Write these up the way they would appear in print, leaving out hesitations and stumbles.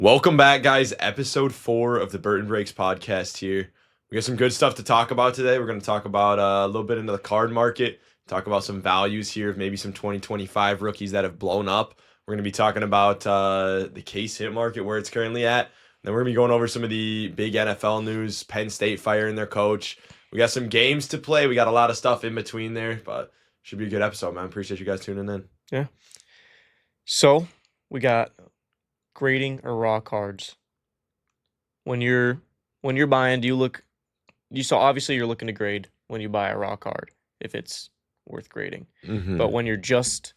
Welcome back, guys. Episode 4 of the Burton Breaks podcast here. We got some good stuff to talk about today. We're going to talk about a little bit into the card market, talk about some values here of maybe some 2025 rookies that have blown up. We're going to be talking about the case hit market, where it's currently at. Then we're going to be going over some of the big NFL news, Penn State firing their coach. We got some games to play. We got a lot of stuff in between there, but should be a good episode, man. Appreciate you guys tuning in. Yeah. So we got grading or raw cards. When you're buying, obviously you're looking to grade when you buy a raw card if it's worth grading. Mm-hmm. But when you're just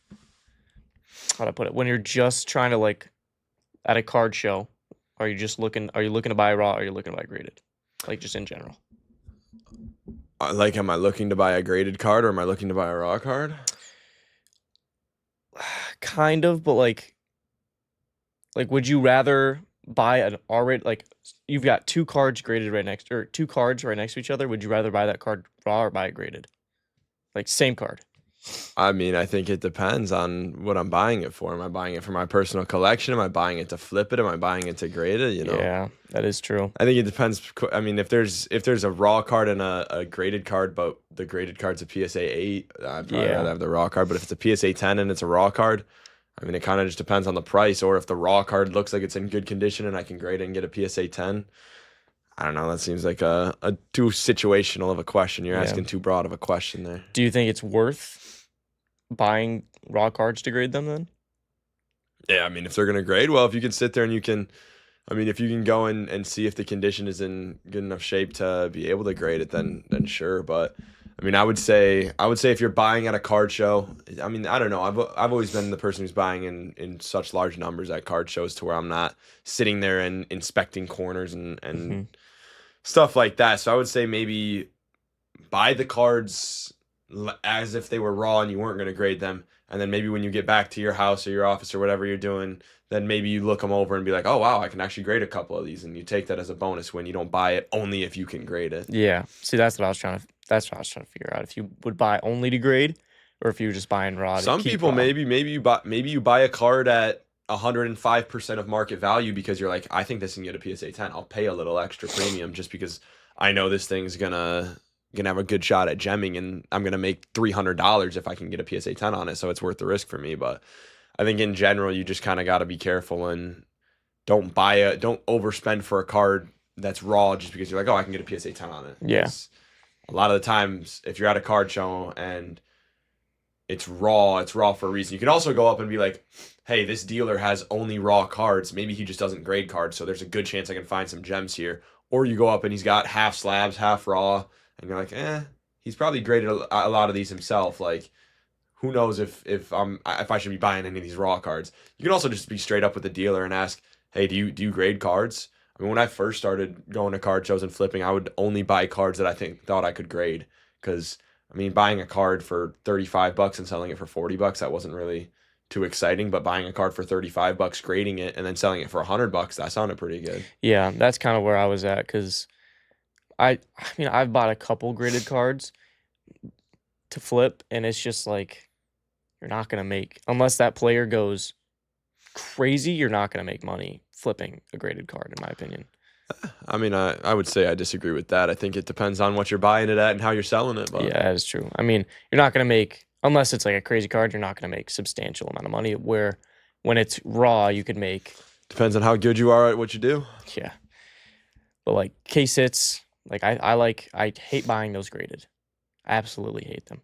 when you're just trying to at a card show, are you looking to buy raw or are you looking to buy graded? Like just in general. Am I looking to buy a graded card or am I looking to buy a raw card? Kind of, but would you rather buy an already you've got two cards right next to each other? Would you rather buy that card raw or buy it graded? Like same card. I mean, I think it depends on what I'm buying it for. Am I buying it for my personal collection? Am I buying it to flip it? Am I buying it to grade it? Yeah, that is true. I think it depends. I mean, if there's a raw card and a graded card, but the graded card's a PSA 8, I'd probably rather have the raw card. But if it's a PSA 10 and it's a raw card, I mean, it kind of just depends on the price. Or if the raw card looks like it's in good condition and I can grade it and get a PSA 10, I don't know. That seems like a too situational of a question. You're asking too broad of a question there. Do you think it's worth buying raw cards to grade them then? Yeah, I mean, if they're going to grade, well, if you can sit there and if you can go in and see if the condition is in good enough shape to be able to grade it, then sure. But I mean, I would say if you're buying at a card show, I mean, I don't know. I've always been the person who's buying in such large numbers at card shows to where I'm not sitting there and inspecting corners and stuff like that. So I would say maybe buy the cards as if they were raw and you weren't going to grade them. And then maybe when you get back to your house or your office or whatever you're doing, then maybe you look them over and be like, oh, wow, I can actually grade a couple of these. And you take that as a bonus when you don't buy it only if you can grade it. Yeah. See, that's what I was trying to figure out. If you would buy only to grade or if you were just buying raw. Some people, raw. maybe you buy a card at 105% of market value because you're like, I think this can get a PSA 10. I'll pay a little extra premium just because I know this thing's gonna have a good shot at gemming and I'm gonna make $300 if I can get a PSA 10 on it, so it's worth the risk for me. But I think in general you just kind of got to be careful and don't overspend for a card that's raw just because you're like, oh, I can get a PSA 10 on it. Yeah. A lot of the times if you're at a card show and it's raw for a reason. You can also go up and be like, hey, this dealer has only raw cards. Maybe he just doesn't grade cards, so there's a good chance I can find some gems here. Or you go up and he's got half slabs, half raw, and you're like, he's probably graded a lot of these himself. Like, who knows if I should be buying any of these raw cards. You can also just be straight up with the dealer and ask, hey, do you grade cards? I mean, when I first started going to card shows and flipping, I would only buy cards that I thought I could grade. Because, I mean, buying a card for $35 and selling it for $40, that wasn't really too exciting. But buying a card for $35, grading it, and then selling it for $100, that sounded pretty good. Yeah, that's kind of where I was at because I mean, I've bought a couple graded cards to flip, and it's just like you're not going to make, unless that player goes crazy, you're not going to make money flipping a graded card, in my opinion. I mean, I would say I disagree with that. I think it depends on what you're buying it at and how you're selling it. But yeah, that is true. I mean, you're not going to make, unless it's like a crazy card, you're not going to make substantial amount of money, where when it's raw, you could make. Depends on how good you are at what you do. Yeah. But like case hits, I hate buying those graded. I absolutely hate them.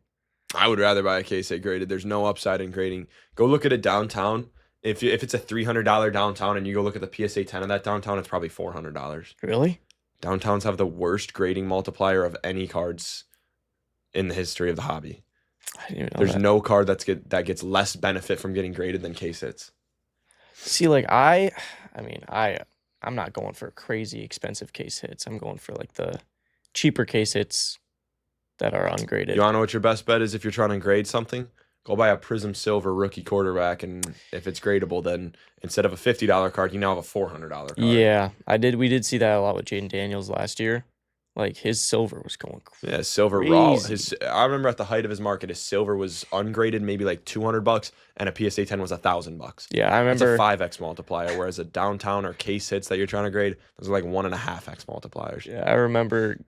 I would rather buy a case hit graded. There's no upside in grading. Go look at it downtown. If it's a $300 downtown and you go look at the PSA 10 of that downtown, it's probably $400. Really? Downtowns have the worst grading multiplier of any cards in the history of the hobby. I didn't even know There's that. no card that gets less benefit from getting graded than case hits. See, I'm not going for crazy expensive case hits. I'm going for like the cheaper case hits that are ungraded. You want to know what your best bet is if you're trying to grade something? Go buy a Prism Silver rookie quarterback, and if it's gradable, then instead of a $50 card, you now have a $400 card. Yeah, we did see that a lot with Jaden Daniels last year. Like his silver was going Yeah, silver raw. crazy. I remember at the height of his market, his silver was ungraded, maybe like $200, and a PSA 10 was $1,000. Yeah, I That's a remember. 5x multiplier, whereas a downtown or case hits that you're trying to grade, those are like 1.5x multipliers. Yeah, I remember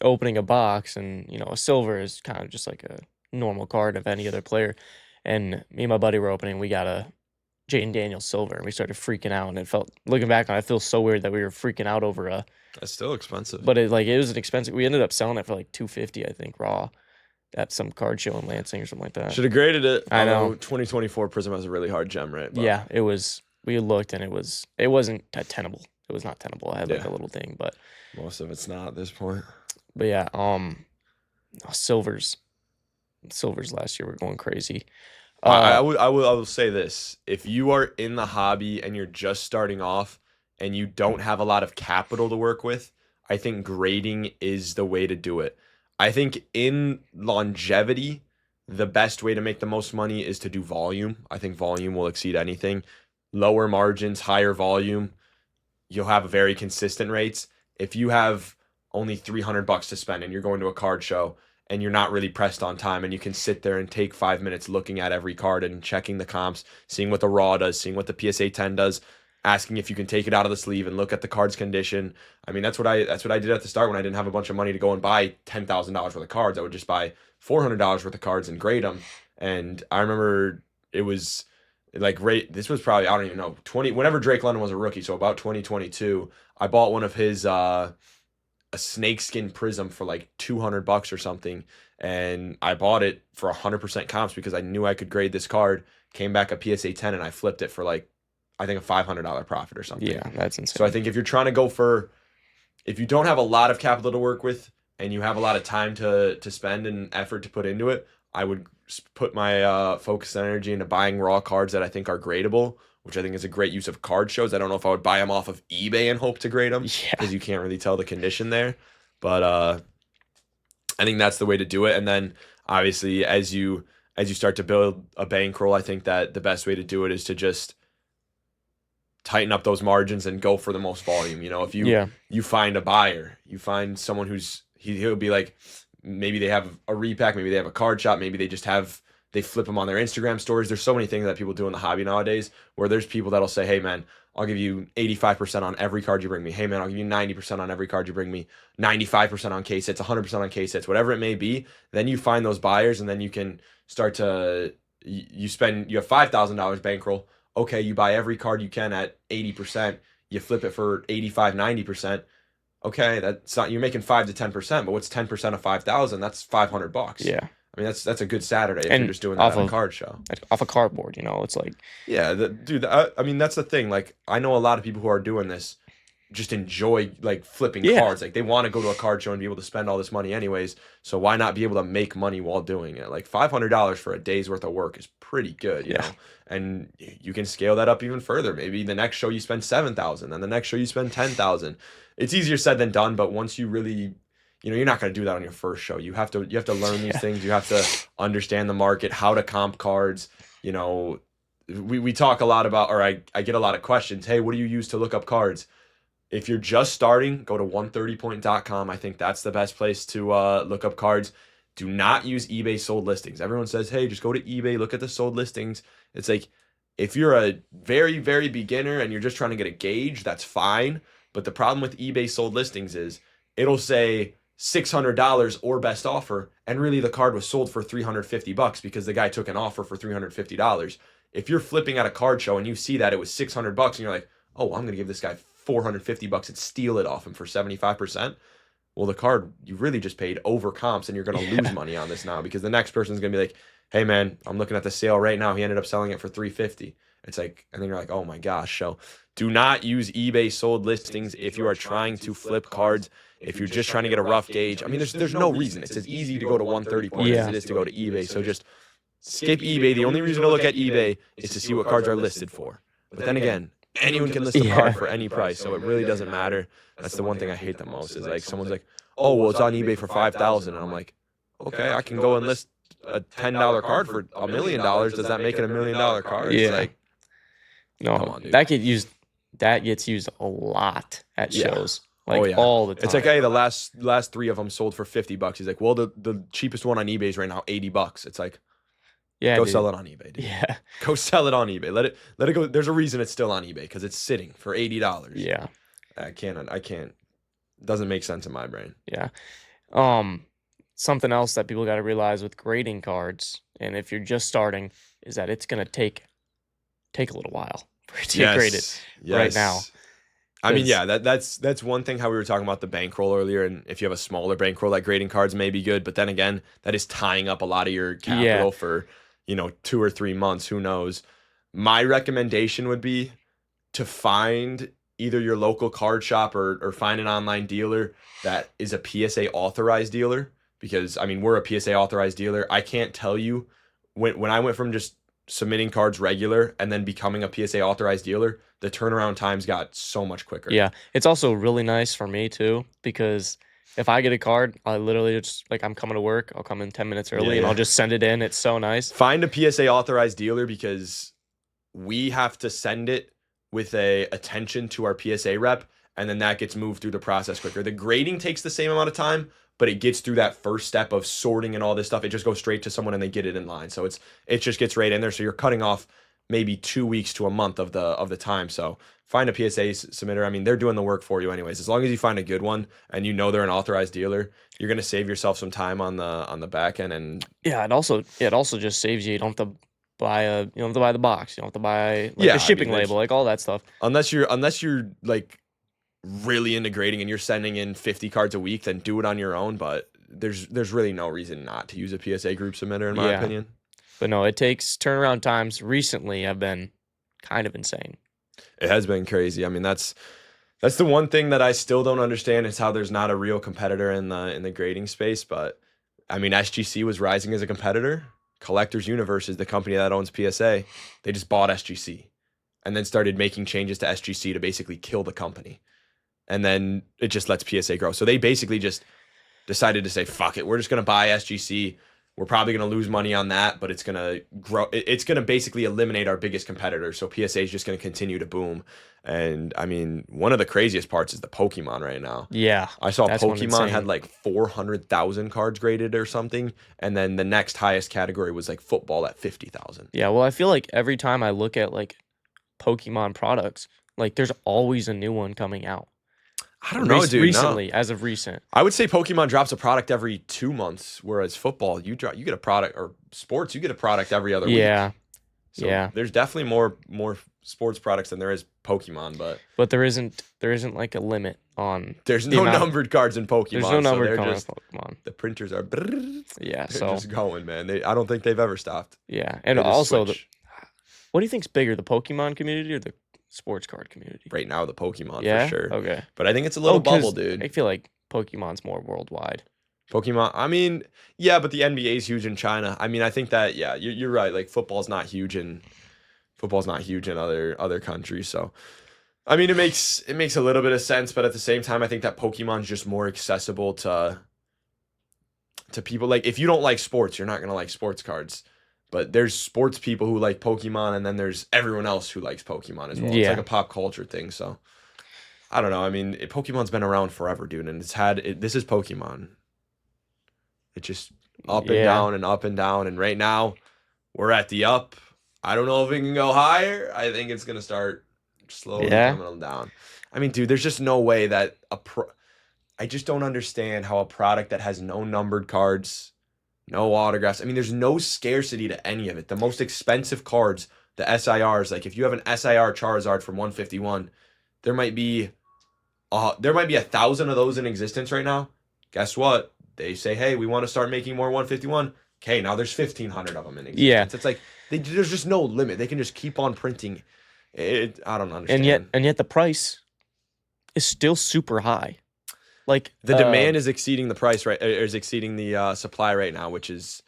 opening a box, and a silver is kind of just like a normal card of any other player. And me and my buddy were opening. We got a Jaden Daniels silver, and we started freaking out. And it felt, looking back on it, it feels so weird that we were freaking out over a. That's still expensive. But it was an expensive. We ended up selling it for like 250, I think, raw, at some card show in Lansing or something like that. Should have graded it. I know. Although 2024 Prism has a really hard gem rate. But Yeah, it was. We looked, and it wasn't tenable. It was not tenable. I had like Yeah. a little thing, but most of it's not at this point. yeah, silvers last year were going crazy. I will say this. If you are in the hobby and you're just starting off and you don't have a lot of capital to work with, I think grading is the way to do it. I think in longevity, the best way to make the most money is to do volume. I think volume will exceed anything. Lower margins, higher volume, you'll have very consistent rates. If you have only $300 to spend and you're going to a card show and you're not really pressed on time and you can sit there and take 5 minutes looking at every card and checking the comps, seeing what the raw does, seeing what the PSA 10 does, asking if you can take it out of the sleeve and look at the card's condition. I mean, that's what I did at the start when I didn't have a bunch of money to go and buy $10,000 worth of cards. I would just buy $400 worth of cards and grade them. And I remember it was like this was probably, I don't even know, 20 whenever Drake London was a rookie, so about 2022, I bought one of his a snakeskin prism for like $200 or something, and I bought it for 100% comps because I knew I could grade this card. Came back a PSA 10 and I flipped it for like, I think, a $500 profit or something. Yeah, that's insane. So I think if you're trying to go for, if you don't have a lot of capital to work with and you have a lot of time to spend and effort to put into it, I would put my focus and energy into buying raw cards that I think are gradable, which I think is a great use of card shows. I don't know if I would buy them off of eBay and hope to grade them because you can't really tell the condition there. But I think that's the way to do it. And then obviously as you start to build a bankroll, I think that the best way to do it is to just tighten up those margins and go for the most volume. If you find a buyer, you find someone he'll be like, maybe they have a repack, maybe they have a card shop, maybe they flip them on their Instagram stories. There's so many things that people do in the hobby nowadays where there's people that'll say, hey man, I'll give you 85% on every card you bring me. Hey man, I'll give you 90% on every card you bring me, 95% on case hits, 100% on case hits, whatever it may be. Then you find those buyers and then you can start to, you have $5,000 bankroll. Okay, you buy every card you can at 80%, you flip it for 85, 90%. Okay, that's not, you're making 5 to 10%, but what's 10% of 5,000? That's $500. Yeah. I mean, that's a good Saturday if And you're just doing that at a card show. Off a cardboard, it's like. Yeah, dude, I mean, that's the thing. Like, I know a lot of people who are doing this just enjoy, like, flipping cards. Like, they want to go to a card show and be able to spend all this money anyways, so why not be able to make money while doing it? Like, $500 for a day's worth of work is pretty good, you know? And you can scale that up even further. Maybe the next show you spend $7,000, and the next show you spend $10,000. It's easier said than done, but once you really, you're not going to do that on your first show. You have to learn these things. You have to understand the market, how to comp cards. We talk a lot about, or I get a lot of questions. Hey, what do you use to look up cards? If you're just starting, go to 130point.com. I think that's the best place to look up cards. Do not use eBay sold listings. Everyone says, hey, just go to eBay, look at the sold listings. It's like, if you're a very, very beginner and you're just trying to get a gauge, that's fine. But the problem with eBay sold listings is it'll say $600 or best offer, and really the card was sold for $350 because the guy took an offer for $350. If you're flipping at a card show and you see that it was $600 and you're like, oh, I'm going to give this guy $450 and steal it off him for 75%. Well, the card, you really just paid over comps and you're going to lose money on this now because the next person's going to be like, hey man, I'm looking at the sale right now. He ended up selling it for $350. It's like, and then you're like, oh my gosh. So do not use eBay sold listings if you are trying to flip cards. If you're just trying to get a rough gauge, I mean, there's no reason. It's as easy to go to 130 point as it is to go to eBay. So just skip eBay. The only reason to look at eBay is to see what cards are listed for. But then again, anyone can list a card for any price, so it really doesn't matter. That's the one thing I hate the most is like someone's like, oh, well, it's on eBay for $5,000. And I'm like, okay, I can go and list a $10 card for $1 million. Does that make it $1 million card? Yeah. It's like, no, come on, dude. that gets used a lot at shows. Oh like yeah. all the It's like, time. hey, the last 3 of them sold for $50. He's like, well, the cheapest one on eBay is right now $80. It's like, Yeah, go dude. sell it on eBay, dude. Yeah, Go sell it on eBay. Let it go. There's a reason it's still on eBay because it's sitting for $80. yeah, I can't. Doesn't make sense in my brain. yeah. Um, Something else that people got to realize with grading cards, and if you're just starting, is that it's gonna take a little while for it to get graded Yes, right now. yes. I mean, 'Cause yeah, that's one thing how we were talking about the bankroll earlier, and if you have a smaller bankroll, like grading cards may be good, but then again, that is tying up a lot of your yeah, capital for, 2 or 3 months, who knows. My recommendation would be to find either your local card shop or find an online dealer that is a PSA authorized dealer, because I mean, we're a PSA authorized dealer. I can't tell you when I went from just submitting cards regular and then becoming a PSA authorized dealer, the turnaround times got so much quicker. yeah. It's also really nice for me too because if I get a card, I literally just like I'm coming to work, I'll come in 10 minutes Yeah, early and I'll yeah. just send it in. It's so nice. Find a PSA authorized dealer because we have to send it with a attention to our PSA rep, and then that gets moved through the process quicker. The grading takes the same amount of time, but it gets through that first step of sorting and all this stuff. It just goes straight to someone and they get it in line. So it just gets right in there. So you're cutting off maybe 2 weeks to a month of the time. So find a PSA submitter. I mean, they're doing the work for you anyways. As long as you find a good one and they're an authorized dealer, you're gonna save yourself some time on the back end. And Yeah, it also just saves you. You don't have to buy the box. You don't have to buy like yeah, the I shipping mean, label, like all that stuff. unless you're like really integrating and you're sending in 50 cards a week, then do it on your own. But there's really no reason not to use a PSA group submitter, in my Yeah. opinion. But no, it takes turnaround times recently have been kind of insane. It has been crazy. I mean, that's the one thing that I still don't understand is how there's not a real competitor in the grading space. But I mean, SGC was rising as a competitor. Collectors Universe is the company that owns PSA. They just bought SGC and then started making changes to SGC to basically kill the company. And then it just lets PSA grow. So they basically just decided to say, fuck it, we're just going to buy SGC. We're probably going to lose money on that, but it's going to grow. It's going to basically eliminate our biggest competitor. So PSA is just going to continue to boom. And I mean, one of the craziest parts is the Pokemon right now. Yeah, I saw that's one Pokemon had insane. like 400,000 cards graded or something. And then the next highest category was like football at 50,000. Yeah, well, I feel like every time I look at like Pokemon products, like there's always a new one coming out. I don't know, dude. Recently, as of recent. I would say Pokemon drops a product every 2 months, whereas football, you get a product, or sports, you get a product every other week. Yeah, So yeah. there's definitely more sports products than there is Pokemon, but But there isn't like a limit on there's the no amount. numbered cards in Pokemon. There's no so numbered they're color just Pokemon. the printers are they're Yeah, so just going, man. I don't think they've ever stopped. yeah, and They just also switch. what do you think's bigger, the Pokemon community or the sports card community? Right now, the Pokemon Yeah. for sure. Okay. But I think it's a little 'Cause bubble, dude. I feel like Pokemon's more worldwide. Pokemon. I mean, yeah, but the NBA is huge in China. I mean, I think that yeah, you're right. Like football's not huge in other countries. So I mean, it makes a little bit of sense, but at the same time, I think that Pokemon's just more accessible to people. Like if you don't like sports, you're not gonna like sports cards. But there's sports people who like Pokemon, and then there's everyone else who likes Pokemon as well. It's Yeah. like a pop culture thing. So I don't know. I mean, Pokemon's been around forever, dude, and this is Pokemon. It's just up and Yeah. down and up and down, and right now we're at the up. I don't know if it can go higher. I think it's gonna start slowly Yeah. coming down. I mean, dude, there's just no way that I just don't understand how a product that has no numbered cards, no autographs. I mean, there's no scarcity to any of it. The most expensive cards, the SIRs, like if you have an SIR Charizard from 151, there might be 1,000 of those in existence right now. Guess what? They say, hey, we want to start making more 151. Okay, now there's 1,500 of them in existence. Yeah. It's like there's just no limit. They can just keep on printing. I don't understand. And yet the price is still super high. Like The demand is exceeding the price, right? Is exceeding the supply right now, which is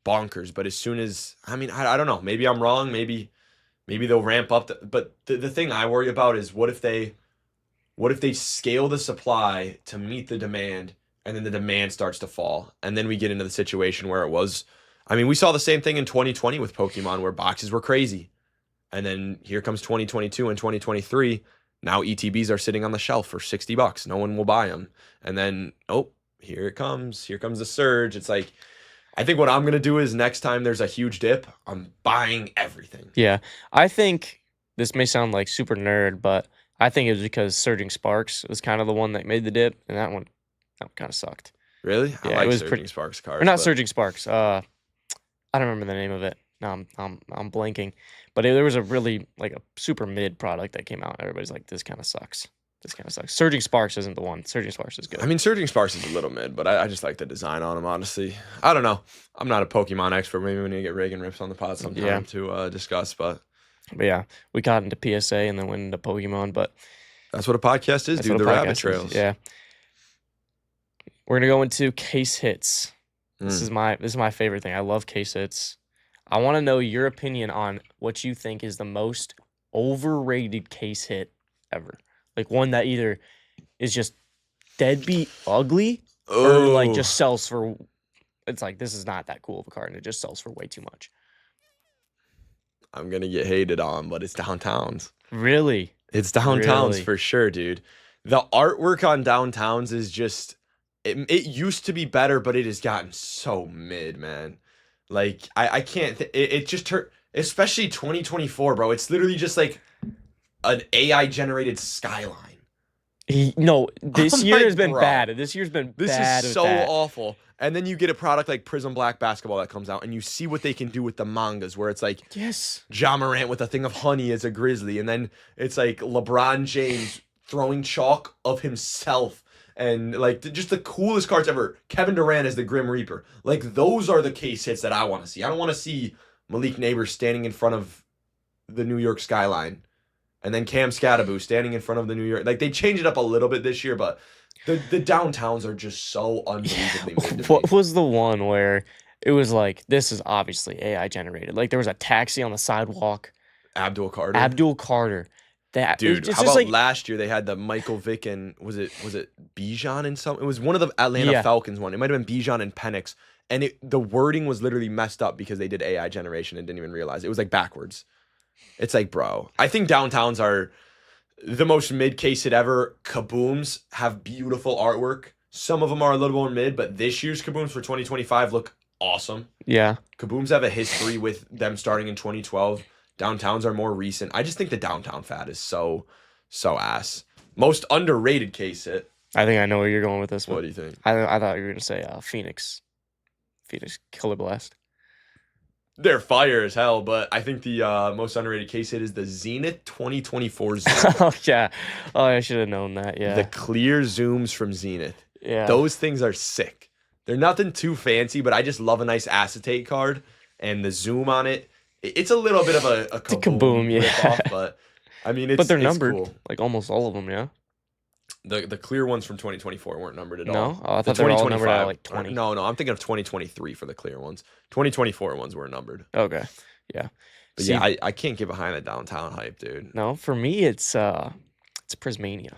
bonkers. But as soon as I mean, I don't know. Maybe I'm wrong. Maybe they'll ramp up. But the thing I worry about is what if they scale the supply to meet the demand, and then the demand starts to fall, and then we get into the situation where it was. I mean, we saw the same thing in 2020 with Pokemon, where boxes were crazy, and then here comes 2022 and 2023. Now ETBs are sitting on the shelf for $60. No one will buy them. And then, oh, here it comes. Here comes the surge. It's like, I think what I'm going to do is next time there's a huge dip, I'm buying everything. Yeah. I think this may sound like super nerd, but I think it was because Surging Sparks was kind of the one that made the dip, and that one kind of sucked. Really? I Yeah, like it was Surging Sparks or cards. not but Surging Sparks. I don't remember the name of it. No, I'm blanking. But there was a really like a super mid product that came out. Everybody's like, this kind of sucks. This kind of sucks. Surging Sparks isn't the one. Surging Sparks is good. I mean, Surging Sparks is a little mid, but I just like the design on them, honestly. I don't know. I'm not a Pokemon expert. Maybe we need to get Reagan Rips on the pod sometime Yeah. to discuss, but yeah, we got into PSA and then went into Pokemon, but that's what a podcast is, that's dude. what The a rabbit podcast is. trails. Yeah. We're gonna go into case hits. This is my favorite thing. I love case hits. I want to know your opinion on what you think is the most overrated case hit ever. Like one that either is just deadbeat ugly or like just sells for. It's like this is not that cool of a card, and it just sells for way too much. I'm gonna get hated on, but it's Downtowns. Really? It's Downtowns Really? for sure, dude. The artwork on Downtowns is just it used to be better, but it has gotten so mid, man. Like I can't it just turned, especially 2024, bro. It's literally just like an AI generated skyline. No, this I'm year like, has been bro, bad. This year's been This bad. is with so that. awful. And then you get a product like Prism Black Basketball that comes out, and you see what they can do with the mangas, where it's like Yes. Ja Morant with a thing of honey as a grizzly, and then it's like LeBron James throwing chalk of himself, and like just the coolest cards ever. Kevin Durant as the Grim Reaper. Like those are the case hits that I want to see. I don't want to see Malik Neighbors standing in front of the New York skyline, and then Cam Scatterbo standing in front of the New York. Like they changed it up a little bit this year, but the downtowns are just so unbelievably mid to me. What was the one where it was like, this is obviously AI generated? Like there was a taxi on the sidewalk. Abdul Carter. Abdul Carter. That Dude, it's how just about like last year they had the Michael Vick and was it Bijan and some? It was one of the Atlanta Yeah. Falcons one. It might have been Bijan and Penix, and the wording was literally messed up because they did AI generation and didn't even realize it was like backwards. It's like, bro, I think downtowns are the most mid case hit ever. Kabooms have beautiful artwork. Some of them are a little more mid, but this year's Kabooms for 2025 look awesome. yeah. Kabooms have a history with them starting in 2012. Downtowns are more recent. I just think the downtown fad is so ass. Most underrated case hit. I think I know where you're going with this What one. do you think? I thought you were gonna say Phoenix Killer Blast. They're fire as hell, but I think the most underrated case hit is the Zenith 2024 Zoom. Oh yeah. Oh, I should have known that. Yeah. The clear zooms from Zenith. yeah. Those things are sick. They're nothing too fancy, but I just love a nice acetate card and the zoom on it. It's a little bit of a kaboom, yeah. ripoff, but I mean, it's but they're it's numbered, cool. like almost all of them. Yeah. The clear ones from 2024 weren't numbered at all. No, oh, I The thought they were all numbered at 2025 like 20. No, I'm thinking of 2023 for the clear ones. 2024 ones were numbered. Okay. Yeah. But See, yeah, I can't get behind the downtown hype, dude. no, for me it's Prismania.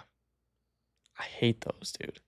I hate those, dude.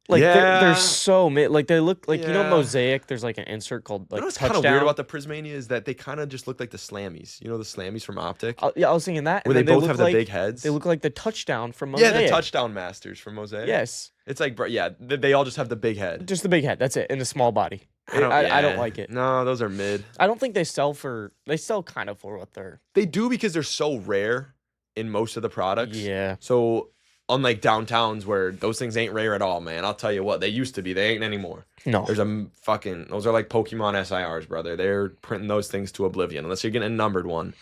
Like Yeah. they're so mid. Like they look like, you know, Yeah. Mosaic. There's like an insert called You like know what's kind of touchdown. weird about the Prismania is that they kind of just look like the Slammies. You know the Slammies from Optic? Yeah, I was thinking that. Where and they then both look have like, the big heads. They look like the touchdown from Yeah, Mosaic. the touchdown masters from Mosaic. Yes, It's like, bro, yeah, they all just have the big head. just the big head. That's it, and the small body. I yeah. don't like it. No, those are mid. I don't think they sell for. They sell kind of for what they're. They do because they're so rare in most of the products. Yeah. So unlike downtowns where those things ain't rare at all, man. I'll tell you what, they used to be. They ain't anymore. No. There's those are like Pokemon SIRs, brother. They're printing those things to oblivion unless you're getting a numbered one.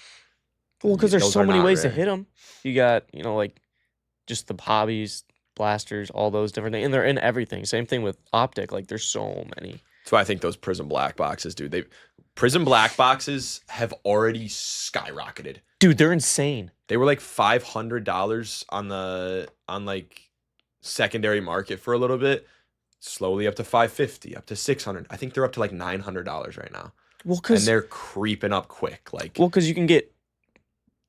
Well, because there's Those so are many not ways to rare. hit them. You got, you know, like just the hobbies, blasters, all those different things, and they're in everything. Same thing with Optic. Like there's so many. That's why I think those Prism Black boxes, dude. Prism Black boxes have already skyrocketed. Dude, they're insane. They were like $500 on like secondary market for a little bit, slowly up to $550, up to $600. I think they're up to like $900 right now, Well, and because they're creeping up quick. Like, you can get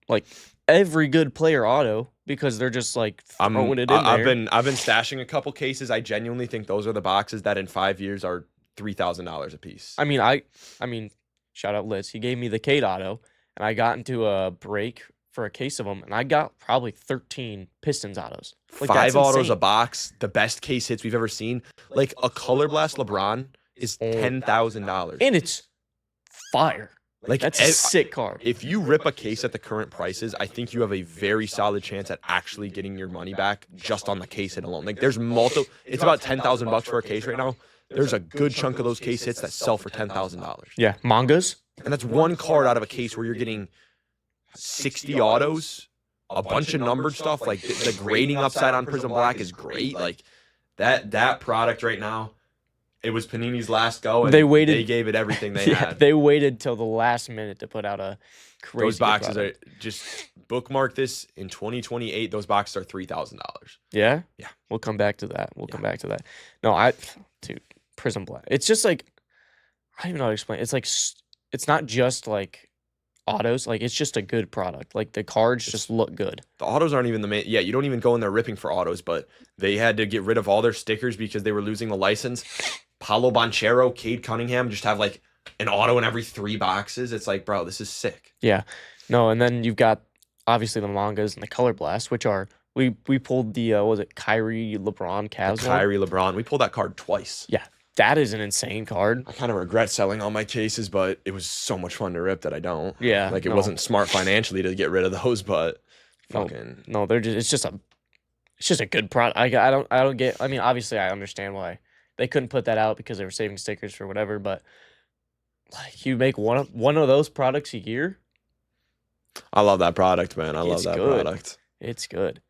like every good player auto because they're just like throwing it in there. I've been stashing a couple cases. I genuinely think those are the boxes that in 5 years are $3,000 a piece. I mean, shout out Liz. He gave me the Kate auto, and I got into a break for a case of them, and I got probably 13 Pistons autos. Like, that's 5 autos a insane. box, the best case hits we've ever seen. Like a Color Blast LeBron is Oh, $10,000. and it's fire. Like That's a sick card. if you rip a case at the current prices, I think you have a very solid chance at actually getting your money back just on the case hit alone. Like there's multiple. It's about $10,000 for a case right now. There's a good chunk of those case hits that sell for $10,000. Yeah, mangas. And that's one card out of a case where you're getting 60 autos, a bunch of numbered stuff. Like the grading upside on Prism Black is great. Like that product right now, it was Panini's last go, and they gave it everything they had. They waited till the last minute to put out a crazy. Those boxes product. are just bookmark this in 2028. Those boxes are $3,000. Yeah, Yeah. We'll come back to that. Come back to that. No, dude, Prism Black. It's just like, I don't even know how to explain. It's like it's not just like autos. Like, it's just a good product. Like, the cards just look good. The autos aren't even the main. Yeah, you don't even go in there ripping for autos, but they had to get rid of all their stickers because they were losing the license. Paulo Banchero, Cade Cunningham just have like an auto in every 3 boxes. It's like, bro, this is sick. Yeah. No, and then you've got obviously the mangas and the Color Blast, which are we pulled the was it Kyrie LeBron Cavs one? Kyrie LeBron. We pulled that card twice. Yeah. That is an insane card. I kind of regret selling all my cases, but it was so much fun to rip that I don't. Yeah. Like it wasn't smart financially to get rid of those, but fucking no, they're just it's just a good product. I don't get. I mean, obviously I understand why they couldn't put that out because they were saving stickers for whatever, but like, you make one of those products a year. I love that product, man. I love that product. It's good.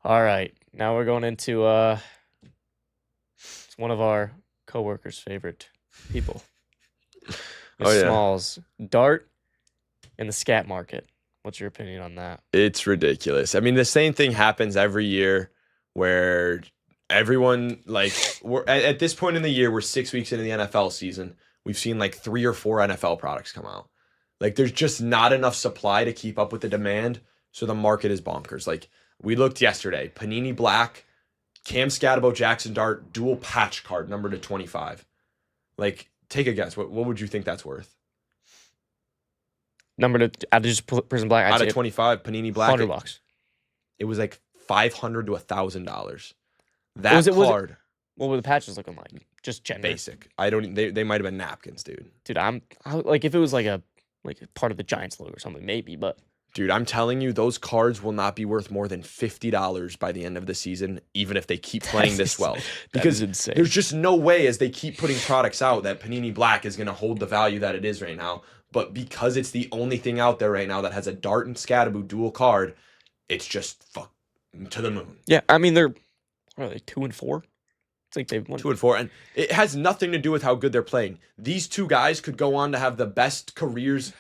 All right, now we're going into it's one of our coworkers' favorite people. Oh, yeah. Smalls, Dart, and the scat market. What's your opinion on that? It's ridiculous. I mean, the same thing happens every year where everyone, like, we're at this point in the year, we're 6 weeks into the NFL season. We've seen like 3 or 4 NFL products come out. Like, there's just not enough supply to keep up with the demand, so the market is bonkers. Like, we looked yesterday, Panini Black, Cam Scatabo, Jackson Dart, dual patch card, number to 25. Like, take a guess. What would you think that's worth? Number to out of just Prism Black, I'd Out say of 25, Panini Black, $100. it was like $500 to $1,000. That card. What were the patches looking like? Just gender. Basic. I don't. They might have been napkins, dude. Dude, like, if it was like a part of the Giants logo or something, maybe. But dude, I'm telling you, those cards will not be worth more than $50 by the end of the season, even if they keep playing this well. Because insane. There's just no way, as they keep putting products out, that Panini Black is going to hold the value that it is right now. But because it's the only thing out there right now that has a Dart and Scatabo dual card, it's just fuck to the moon. Yeah, I mean, what are they, 2 and 4? It's like they've won 2 and 4, and it has nothing to do with how good they're playing. These two guys could go on to have the best careers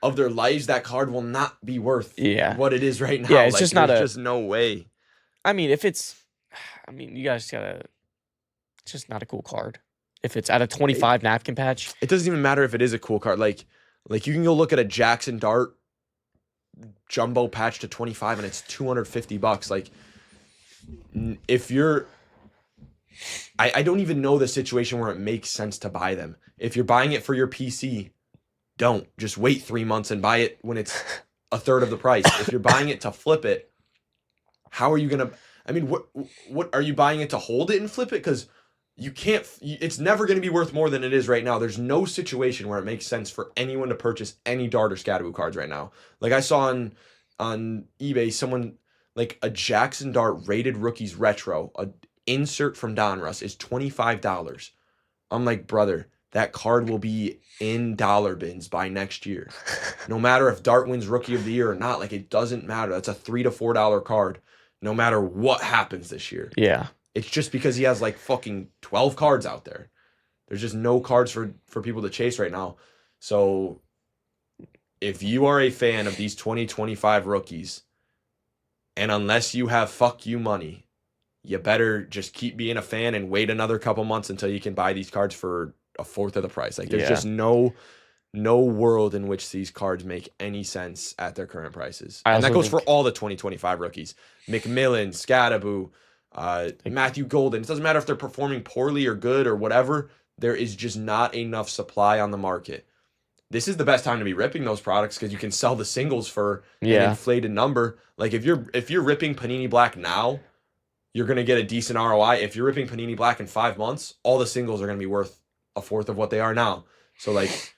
of their lives. That card will not be worth what it is right now. Yeah, it's just not just no way. I mean, you guys gotta. It's just not a cool card. If it's at a 25 napkin patch, it doesn't even matter if it is a cool card. Like you can go look at a Jackson Dart jumbo patch to 25, and it's $250. Like, if you're, I don't even know the situation where it makes sense to buy them. If you're buying it for your PC, don't just wait 3 months and buy it when it's a third of the price. If you're buying it to flip it, how are you gonna? I mean, what are you buying it to hold it and flip it? Because you can't. It's never going to be worth more than it is right now. There's no situation where it makes sense for anyone to purchase any Dart or Scatabo cards right now. Like, I saw on eBay, someone like a Jackson Dart rated rookies retro, a insert from Donruss is $25. I'm like, brother, that card will be in dollar bins by next year. No matter if Dart wins Rookie of the Year or not, like, it doesn't matter. That's a $3 to $4 card, no matter what happens this year. Yeah. It's just because he has like fucking 12 cards out there. There's just no cards for people to chase right now. So if you are a fan of these 2025 rookies, and unless you have fuck you money, you better just keep being a fan and wait another couple months until you can buy these cards for a fourth of the price. Like, there's just no world in which these cards make any sense at their current prices. And that goes for all the 2025 rookies. McMillan, Scatabo, Matthew Golden. It doesn't matter if they're performing poorly or good or whatever. There is just not enough supply on the market. this is the best time to be ripping those products because you can sell the singles for an Yeah. inflated number. Like if you're ripping Panini Black now, you're gonna get a decent ROI. If you're ripping Panini Black in 5 months, all the singles are gonna be worth a fourth of what they are now. So like,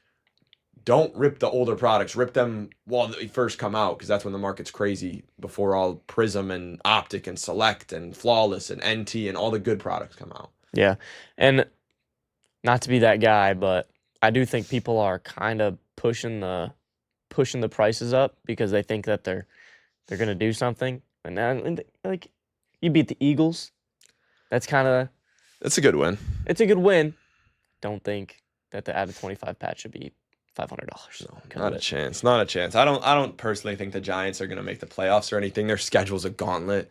don't rip the older products. Rip them while they first come out because that's when the market's crazy. Before all Prism and Optic and Select and Flawless and NT and all the good products come out. Yeah. And not to be that guy, but I do think people are kind of pushing the prices up because they think that they're gonna do something. And now, like, you beat the Eagles. That's a good win. It's a good win. Don't think that the added 25 patch should be $500. No, not a chance. Not a chance. I don't personally think the Giants are gonna make the playoffs or anything. Their schedule's a gauntlet,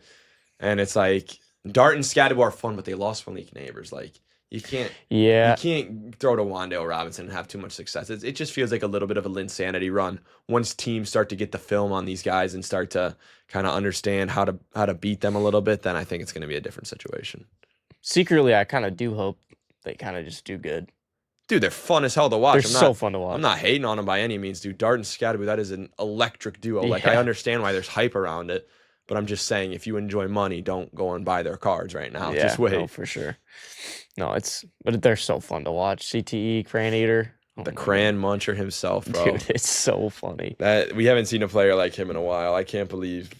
and it's like Dart and Scatterbo are fun, but they lost Malik Neighbors. Like you can't throw to Wan'Dale Robinson and have too much success. It just feels like a little bit of a Linsanity run. Once teams start to get the film on these guys and start to kind of understand how to beat them a little bit, then I think it's going to be a different situation. Secretly, I kind of do hope they kind of just do good. Dude, they're fun as hell to watch. They're so fun to watch. I'm not hating on them by any means, dude. Dart and Scatterbo, that is an electric duo. Yeah. Like I understand why there's hype around it, but I'm just saying if you enjoy money, don't go and buy their cards right now. Yeah, just wait. No, for sure. No, but they're so fun to watch. CTE, Cran Eater. The Cran Muncher himself, bro. Dude, it's so funny. We haven't seen a player like him in a while. I can't believe.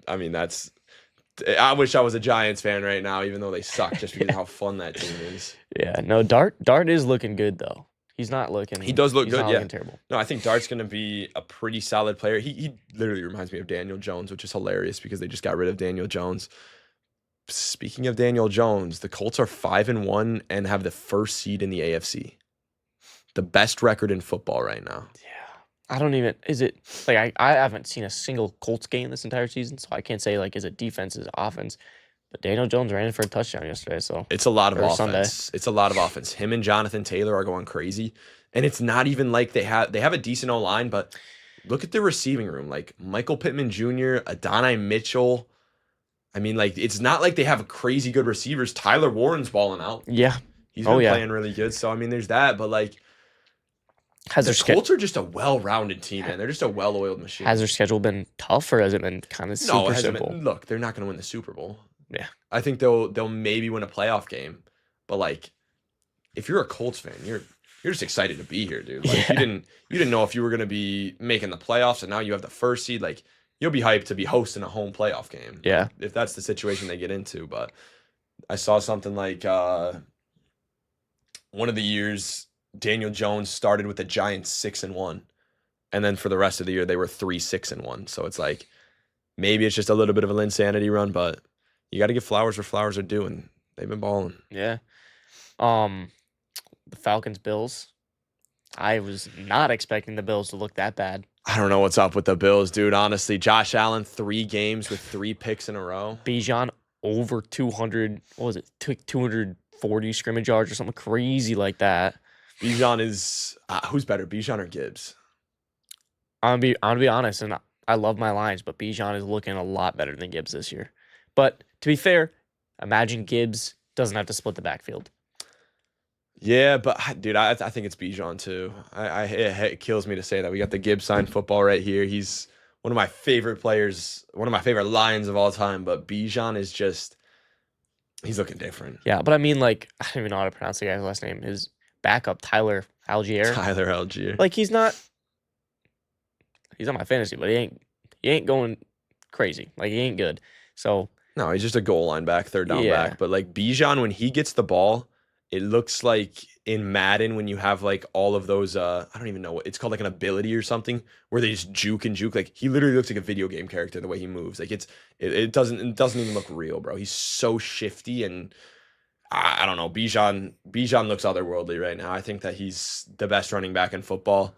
I mean, I wish I was a Giants fan right now, even though they suck, just because of how fun that team is. Yeah, no, Dart is looking good though. He's not looking. He does look good. Yeah, terrible. No, I think Dart's gonna be a pretty solid player. He literally reminds me of Daniel Jones, which is hilarious because they just got rid of Daniel Jones. Speaking of Daniel Jones, the Colts are 5-1 and have the first seed in the AFC. The best record in football right now. Yeah. I don't even, is it, like, I haven't seen a single Colts game this entire season, so I can't say, like, is it defense, is it offense? But Daniel Jones ran in for a touchdown yesterday, so. It's a lot of offense. Sunday. It's a lot of offense. Him and Jonathan Taylor are going crazy. And it's not even like they have a decent O-line, but look at the receiving room. Like, Michael Pittman Jr., Adonai Mitchell. I mean, like, it's not like they have crazy good receivers. Tyler Warren's balling out. Yeah. He's been playing really good. So, I mean, there's that. But, like, the Colts are just a well-rounded team, man. They're just a well-oiled machine. Has their schedule been tough, or has it been kind of super simple? Look, they're not going to win the Super Bowl. Yeah. I think they'll maybe win a playoff game. But, like, if you're a Colts fan, you're just excited to be here, dude. Like, you didn't know if you were going to be making the playoffs, and now you have the first seed. Like, you'll be hyped to be hosting a home playoff game. Yeah. If that's the situation they get into. But I saw something like one of the years Daniel Jones started with the Giants 6-1. And then for the rest of the year they were 3-6-1. So it's like maybe it's just a little bit of a Linsanity run, but you got to give flowers where flowers are due, and they've been balling. Yeah. The Falcons Bills. I was not expecting the Bills to look that bad. I don't know what's up with the Bills, dude. Honestly, Josh Allen, 3 games with 3 picks in a row. Bijan over 200. What was it? 240 scrimmage yards or something crazy like that. Bijan is who's better, Bijan or Gibbs? I'm gonna be honest, and I love my Lions, but Bijan is looking a lot better than Gibbs this year. But to be fair, imagine Gibbs doesn't have to split the backfield. Yeah, but dude, I think it's Bijan too. It kills me to say that. We got the Gibbs signed football right here. He's one of my favorite players, one of my favorite Lions of all time. But Bijan is he's looking different. Yeah, but I mean, like, I don't even know how to pronounce the guy's last name. His backup, Tyler Algier. Like, he's on my fantasy, but he ain't going crazy. Like, he ain't good. So no, he's just a goal line back, third down back. But like Bijan, when he gets the ball, it looks like in Madden when you have like all of those I don't even know what it's called, like an ability or something where they just juke and juke. Like he literally looks like a video game character the way he moves. Like it doesn't even look real, bro. He's so shifty, and I don't know. Bijan looks otherworldly right now. I think that he's the best running back in football.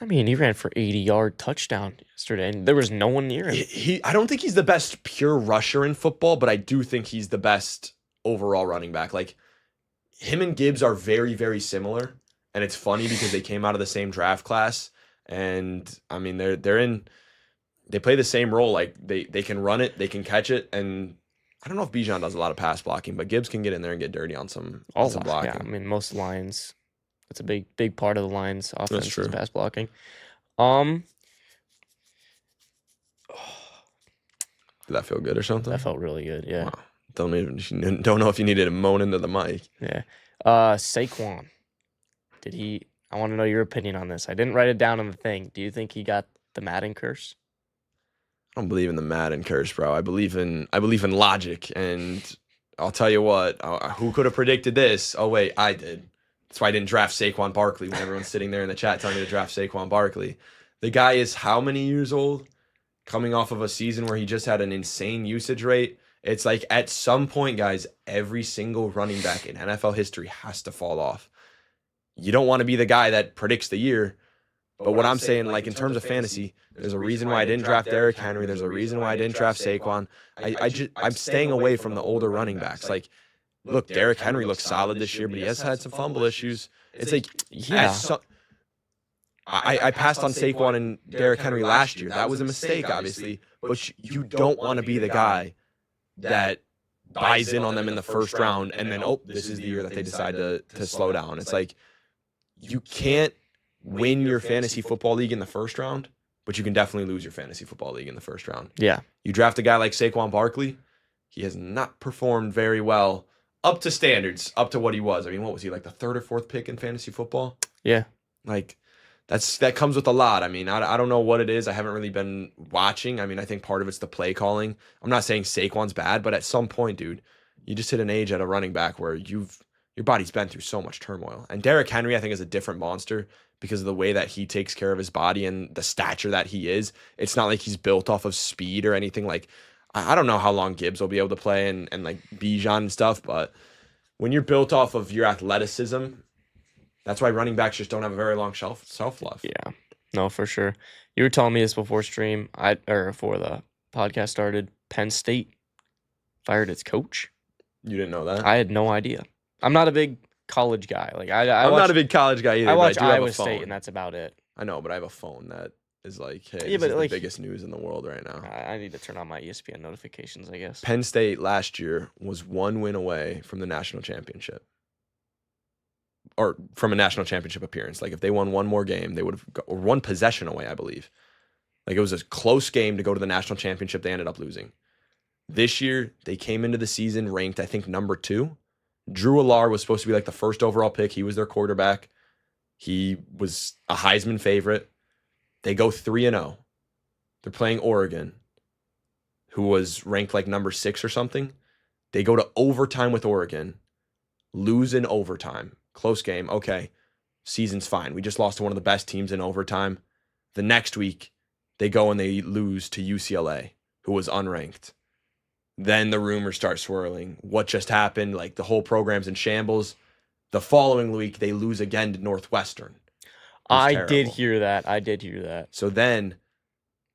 I mean, he ran for 80-yard touchdown yesterday, and there was no one near him. I don't think he's the best pure rusher in football, but I do think he's the best overall running back. Like, him and Gibbs are very, very similar, and it's funny because they came out of the same draft class, and I mean they play the same role. Like they can run it, they can catch it, and I don't know if Bijan does a lot of pass blocking, but Gibbs can get in there and get dirty on some blocking. Yeah, I mean most Lions That's a big part of the Lions' offense is true. pass blocking. Um, Did that feel good or something? that felt really good. Yeah. Wow. Don't know if you needed to moan into the mic. Yeah. Saquon. I want to know your opinion on this. I didn't write it down on the thing. Do you think he got the Madden curse? I don't believe in the Madden curse, bro. I believe in logic, and I'll tell you what. Who could have predicted this? Oh wait, I did. That's why I didn't draft Saquon Barkley when everyone's sitting there in the chat telling me to draft Saquon Barkley. The guy is how many years old? Coming off of a season where he just had an insane usage rate. It's like at some point, guys, every single running back in NFL history has to fall off. You don't want to be the guy that predicts the year. But what I'm saying, like in terms of fantasy, there's a reason why I didn't draft Derrick Henry. There's a reason why I didn't draft Saquon. I'm staying away from the older running backs. Like, look, Derrick Henry looks solid this year, but he has had some fumble issues. It's like, Yeah. I passed on Saquon and Derrick Henry last year. That was a mistake, obviously. But you don't want to be the guy that buys in on them in the first round and then, oh, this is the year that they decide to slow down. It's like, you can't win your fantasy football league in the first round, but you can definitely lose your fantasy football league in the first round. Yeah. You draft a guy like Saquon Barkley, he has not performed very well up to standards, up to what he was. I mean, what was he, like the third or fourth pick in fantasy football? Yeah. Like, that comes with a lot. I mean, I don't know what it is. I haven't really been watching. I mean, I think part of it's the play calling. I'm not saying Saquon's bad, but at some point, dude, you just hit an age at a running back where your body's been through so much turmoil. And Derrick Henry, I think, is a different monster because of the way that he takes care of his body and the stature that he is. It's not like he's built off of speed or anything. Like, I don't know how long Gibbs will be able to play and like Bijan and stuff, but when you're built off of your athleticism, that's why running backs just don't have a very long shelf life. Yeah. No, for sure. You were telling me this before stream, before the podcast started. Penn State fired its coach. You didn't know that? I had no idea. I'm not a big college guy. Like I'm not a big college guy either. I watch but I do Iowa have a phone. State, and that's about it. I know, but I have a phone that is like, hey, Yeah, this but, is like, the biggest news in the world right now. I need to turn on my ESPN notifications, I guess. Penn State last year was one win away from the national championship. Or from a national championship appearance. Like if they won one more game, they would have or one possession away, I believe. Like it was a close game to go to the national championship. They ended up losing. This year, they came into the season ranked, I think, number 2. Drew Allard was supposed to be like the first overall pick. He was their quarterback. He was a Heisman favorite. They go 3-0. They're playing Oregon, who was ranked like number 6 or something. They go to overtime with Oregon, lose in overtime. Close game. Okay, season's fine. We just lost to one of the best teams in overtime. The next week, they go and they lose to UCLA, who was unranked. Then the rumors start swirling. What just happened? Like the whole program's in shambles. The following week, they lose again to Northwestern. I did hear that. So then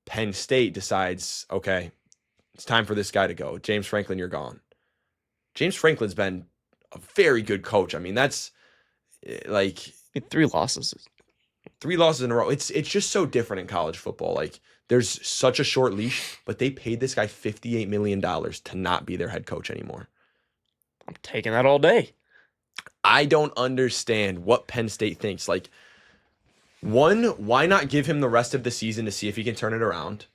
Penn State decides, okay, it's time for this guy to go. James Franklin, you're gone. James Franklin's been a very good coach. I mean, that's like 3 losses. 3 losses in a row. It's just so different in college football. Like there's such a short leash, but they paid this guy $58 million to not be their head coach anymore. I'm taking that all day. I don't understand what Penn State thinks. Like, one, why not give him the rest of the season to see if he can turn it around?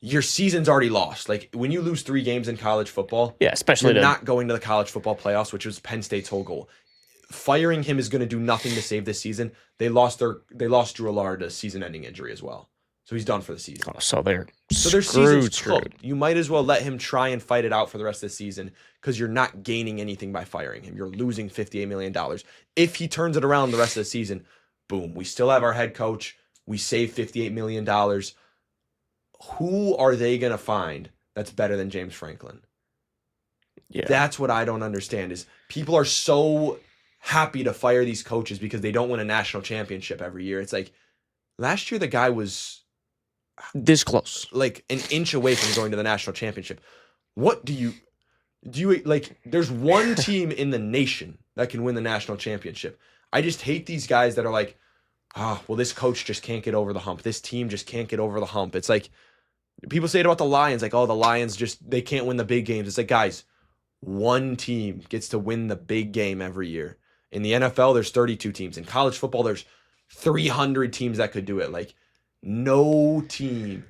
Your season's already lost. Like, when you lose 3 games in college football, Yeah, especially you're not going to the college football playoffs, which was Penn State's whole goal. Firing him is going to do nothing to save this season. They lost Drew Allard to season-ending injury as well. So he's done for the season. Oh, so their season's cooked. You might as well let him try and fight it out for the rest of the season because you're not gaining anything by firing him. You're losing $58 million. If he turns it around the rest of the season, boom, we still have our head coach. We save $58 million. Who are they going to find that's better than James Franklin? Yeah. That's what I don't understand is people are so happy to fire these coaches because they don't win a national championship every year. It's like last year the guy was this close, like an inch away from going to the national championship. What do you like? There's one team in the nation that can win the national championship. I just hate these guys that are like, well, this coach just can't get over the hump. This team just can't get over the hump. It's like people say it about the Lions, like, oh, the Lions they can't win the big games. It's like, guys, one team gets to win the big game every year. In the NFL, there's 32 teams. In college football, there's 300 teams that could do it. Like, no team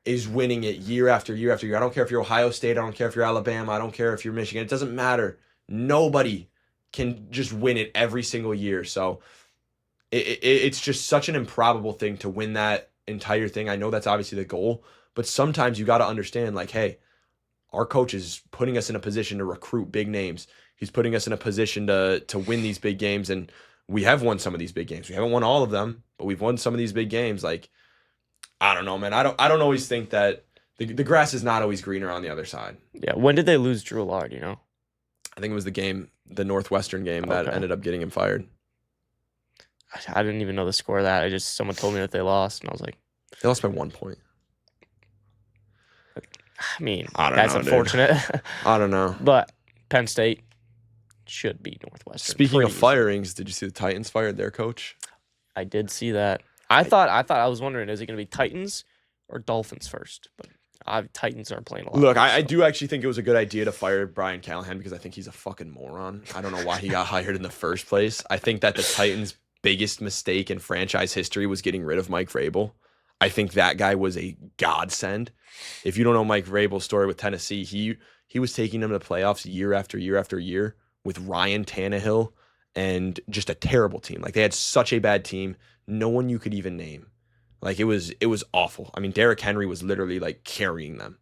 is winning it year after year after year. I don't care if you're Ohio State. I don't care if you're Alabama. I don't care if you're Michigan. It doesn't matter. Nobody can just win it every single year. So it's just such an improbable thing to win that entire thing. I know that's obviously the goal, but sometimes you got to understand, like, hey, our coach is putting us in a position to recruit big names. He's putting us in a position to win these big games, and we have won some of these big games. We haven't won all of them, but we've won some of these big games. Like, I don't know, man. I don't always think that the grass is not always greener on the other side. Yeah. When did they lose Drew Lock, you know? I think it was the Northwestern game that Okay. ended up getting him fired. I didn't even know the score of that. Someone told me that they lost, and I was like, They lost by 1 point. I mean, I don't that's know, dude. unfortunate. I don't know. But Penn State should beat Northwestern. Speaking of Pretty easy. firings, did you see the Titans fired their coach? I did see that. I was wondering, is it going to be Titans or Dolphins first? But Titans are playing a lot. Look, worse, I so. do actually think it was a good idea to fire Brian Callahan because I think he's a fucking moron. I don't know why he got hired in the first place. I think that the Titans' biggest mistake in franchise history was getting rid of Mike Vrabel. I think that guy was a godsend. If you don't know Mike Vrabel's story with Tennessee, he was taking them to the playoffs year after year after year with Ryan Tannehill and just a terrible team. Like, they had such a bad team, no one you could even name. Like, it was awful. I mean, Derrick Henry was literally like carrying them.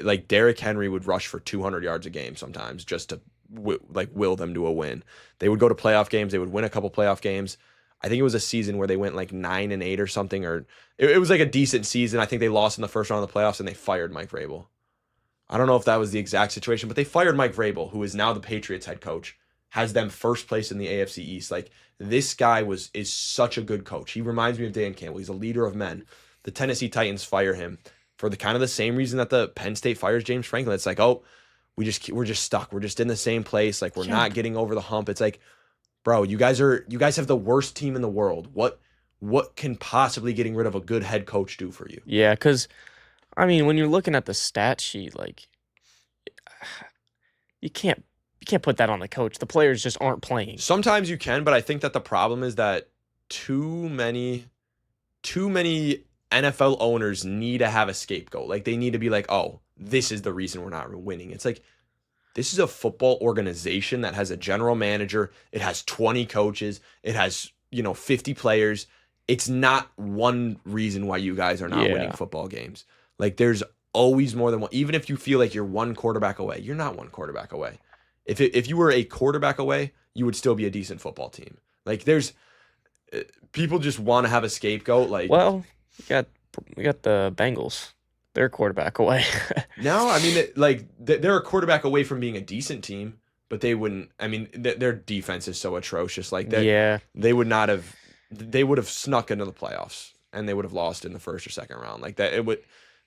Like, Derrick Henry would rush for 200 yards a game sometimes just to will them to a win. They would go to playoff games. They would win a couple playoff games. I think it was a season where they went like 9-8 or something, or it was like a decent season. I think they lost in the first round of the playoffs and they fired Mike Vrabel. I don't know if that was the exact situation, but they fired Mike Vrabel, who is now the Patriots head coach, has them first place in the AFC East. Like, this guy is such a good coach. He reminds me of Dan Campbell. He's a leader of men. The Tennessee Titans fire him for the kind of the same reason that the Penn State fires James Franklin. It's like, oh, we're just stuck. We're just in the same place. Like, we're not getting over the hump. It's like, bro, you guys have the worst team in the world. What can possibly getting rid of a good head coach do for you? Yeah, because, I mean, when you're looking at the stat sheet, like, you can't put that on the coach. The players just aren't playing. Sometimes you can, but I think that the problem is that too many NFL owners need to have a scapegoat. Like, they need to be like, oh, this is the reason we're not winning. It's like, this is a football organization that has a general manager. It has 20 coaches. It has, 50 players. It's not one reason why you guys are not winning football games. Like, there's always more than one. Even if you feel like you're one quarterback away, you're not one quarterback away. If you were a quarterback away, you would still be a decent football team. Like, there's people just want to have a scapegoat. Like, well, we got the Bengals. They're a quarterback away. no, I mean, they're a quarterback away from being a decent team, but they wouldn't. I mean, their defense is so atrocious. Like, that, they would not have. They would have snuck into the playoffs and they would have lost in the first or second round. Like that,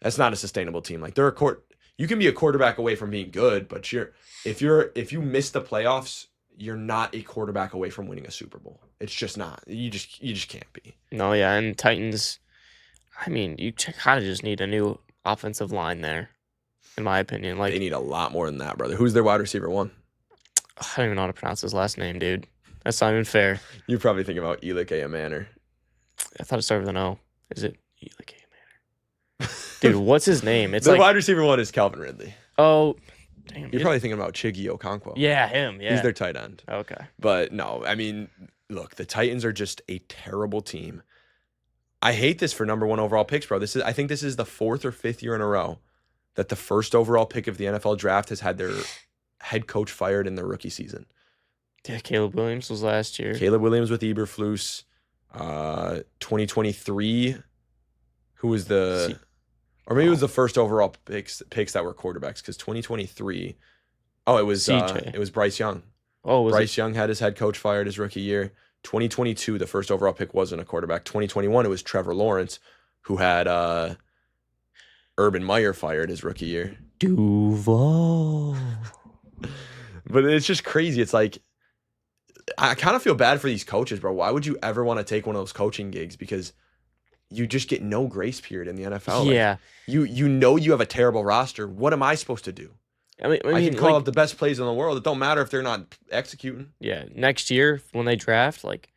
that's not a sustainable team. Like, you can be a quarterback away from being good, but if you miss the playoffs, you're not a quarterback away from winning a Super Bowl. It's just not. You just can't be. No, yeah, and Titans. I mean, you kind of just need a new offensive line there, in my opinion. Like, they need a lot more than that, brother. Who's their wide receiver one? I don't even know how to pronounce his last name, dude. That's not even fair. You're probably thinking about Elik Manor. I thought it started with an O. Is it Elik Manor? Dude, what's his name? It's the wide receiver one is Calvin Ridley. Oh, damn. You're probably thinking about Chiggy Okonkwo. Yeah, him. Yeah, he's their tight end. Okay, but no, I mean, look, the Titans are just a terrible team. I hate this for number one overall picks, bro. I think this is the 4th or 5th year in a row that the first overall pick of the NFL draft has had their head coach fired in their rookie season. Yeah, Caleb Williams was last year. Caleb Williams with Eberflus. 2023, who was or maybe it was the first overall picks that were quarterbacks, because 2023, it was Bryce Young. Oh, Bryce Young had his head coach fired his rookie year. 2022, the first overall pick wasn't a quarterback. 2021, it was Trevor Lawrence, who had Urban Meyer fired his rookie year. Duval. But it's just crazy. It's like, I kind of feel bad for these coaches, bro. Why would you ever want to take one of those coaching gigs? Because you just get no grace period in the NFL. Yeah. Like, you have a terrible roster. What am I supposed to do? I I mean, can call like, up the best plays in the world. It don't matter if they're not executing. yeah, next year when they draft, like,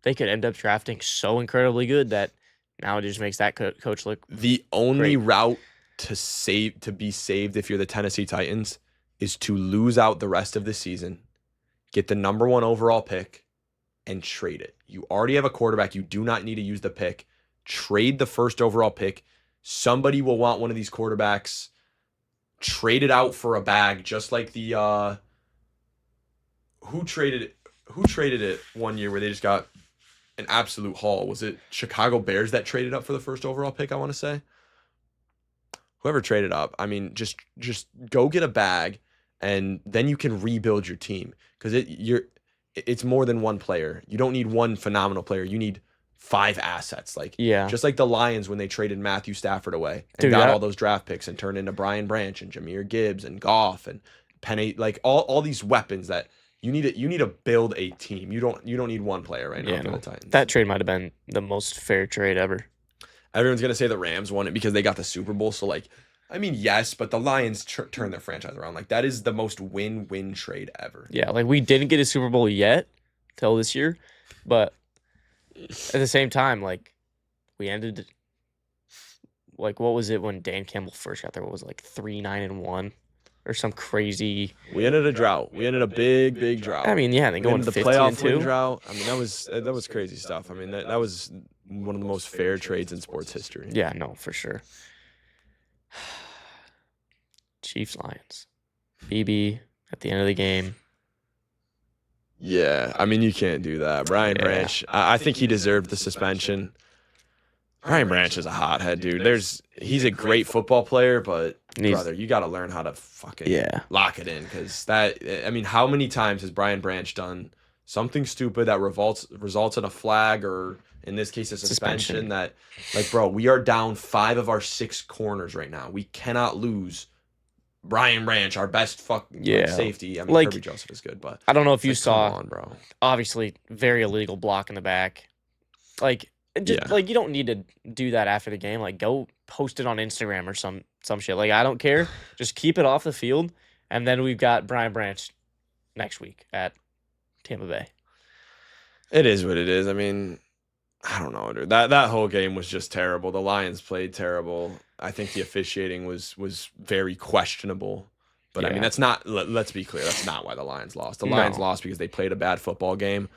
they could end up drafting so incredibly good that now it just makes that coach look The only great. route to be saved if you're the Tennessee Titans is to lose out the rest of the season, get the number 1 overall pick, and trade it. You already have a quarterback. You do not need to use the pick. Trade the first overall pick. Somebody will want one of these quarterbacks. Trade it out for a bag, just like the who traded it? Who traded it one year where they just got an absolute haul? Was it Chicago Bears that traded up for the first overall pick? I want to say whoever traded up. I mean, just go get a bag, and then you can rebuild your team because it's more than one player. You don't need one phenomenal player. You need 5 assets. Like Yeah, just like the Lions when they traded Matthew Stafford away and dude, got all those draft picks and turned into Brian Branch and Jahmyr Gibbs and Goff and Penny, like all these weapons that you need to build a team. You don't need one player right now yeah, for no, the Titans. that trade might have been the most fair trade ever. Everyone's gonna say the Rams won it because they got the Super Bowl. So like, I mean, yes, but the Lions turned their franchise around. Like that is the most win-win trade ever. Yeah, like we didn't get a Super Bowl yet till this year, but at the same time, like we ended like what was it when Dan Campbell first got there? What was it, like 3-9-1 or some crazy? We ended a drought. We ended a big drought. I mean, yeah, they We going ended the 15 playoff and win 2. drought. I mean, that was crazy stuff. I mean, that was one of the most fair trades in sports history. Yeah, no, for sure. Chiefs Lions, BB at the end of the game. Yeah, I mean, you can't do that. Brian Yeah. Branch, I think he deserved the suspension. Brian Branch is a hothead, dude. He's a great football player, but brother, you got to learn how to fucking Yeah. lock it in because that. I mean, how many times has Brian Branch done something stupid that results in a flag or in this case a suspension? That, like, bro, we are down 5 of our 6 corners right now. We cannot lose Brian Branch, our best safety. I mean, Like, Kirby Joseph is good, but I don't know if you like, saw, come on, bro. obviously, very illegal block in the back. Like, just like you don't need to do that after the game. Like, go post it on Instagram or some shit. Like, I don't care. Just keep it off the field, and then we've got Brian Branch next week at Tampa Bay. It is what it is. I mean, I don't know, dude. That whole game was just terrible. The Lions played terrible. I think the officiating was very questionable. But I mean, Yeah. that's not. Let's be clear. That's not why the Lions lost. The Lions No. lost because they played a bad football game.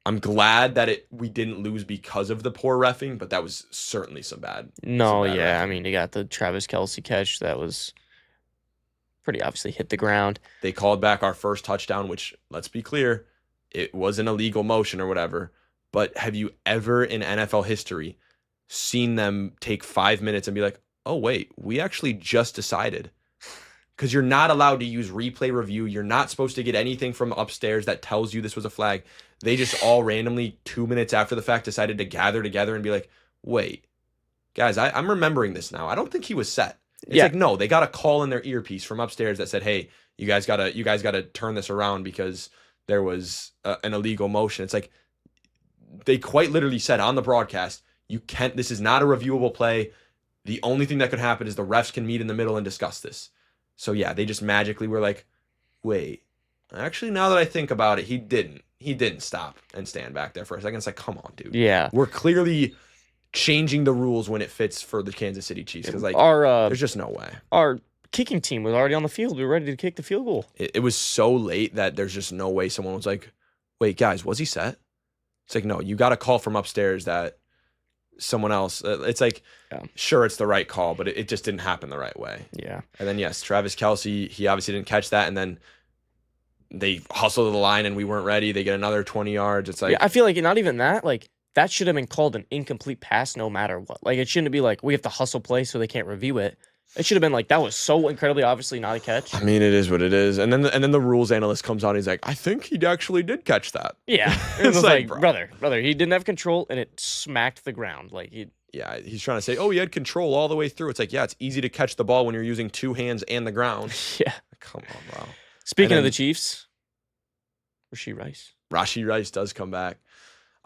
I'm glad that we didn't lose because of the poor reffing, but that was certainly some bad. No, some bad yeah. I reffing. mean, you got the Travis Kelce catch that was pretty obviously hit the ground. They called back our first touchdown, which, let's be clear, it was an illegal motion or whatever. But have you ever in NFL history seen them take 5 minutes and be like, oh, wait, we actually just decided? Because you're not allowed to use replay review. You're not supposed to get anything from upstairs that tells you this was a flag. They just all randomly 2 minutes after the fact decided to gather together and be like, wait, guys, I'm remembering this now. I don't think he was set. It's like, no, they got a call in their earpiece from upstairs that said, hey, you guys gotta turn this around because there was an illegal motion. It's like they quite literally said on the broadcast, this is not a reviewable play. The only thing that could happen is the refs can meet in the middle and discuss this. So yeah, they just magically were like, wait, actually, now that I think about it, he didn't stop and stand back there for a second. It's like, come on, dude. Yeah. We're clearly changing the rules when it fits for the Kansas City Chiefs because like there's just no way. Our kicking team was already on the field. We were ready to kick the field goal. It was so late that there's just no way someone was like, wait, guys, was he set? It's like, no, you got a call from upstairs that someone else. It's like, sure, it's the right call, but it just didn't happen the right way. Yeah. And then, yes, Travis Kelce, he obviously didn't catch that. And then they hustled to the line and we weren't ready. They get another 20 yards. It's like, I feel like not even that. Like, that should have been called an incomplete pass no matter what. Like, it shouldn't be like, we have to hustle play so they can't review it. It should have been like, that was so incredibly obviously not a catch. I mean, it is what it is. And then the rules analyst comes on. He's like, I think he actually did catch that. Yeah. It's It's like, like, brother, he didn't have control and it smacked the ground. Like, Yeah, he's trying to say, oh, he had control all the way through. It's like, yeah, it's easy to catch the ball when you're using 2 hands and the ground. yeah. Come on, bro. Speaking And of the then- Chiefs, Rashee Rice. Rashee Rice does come back.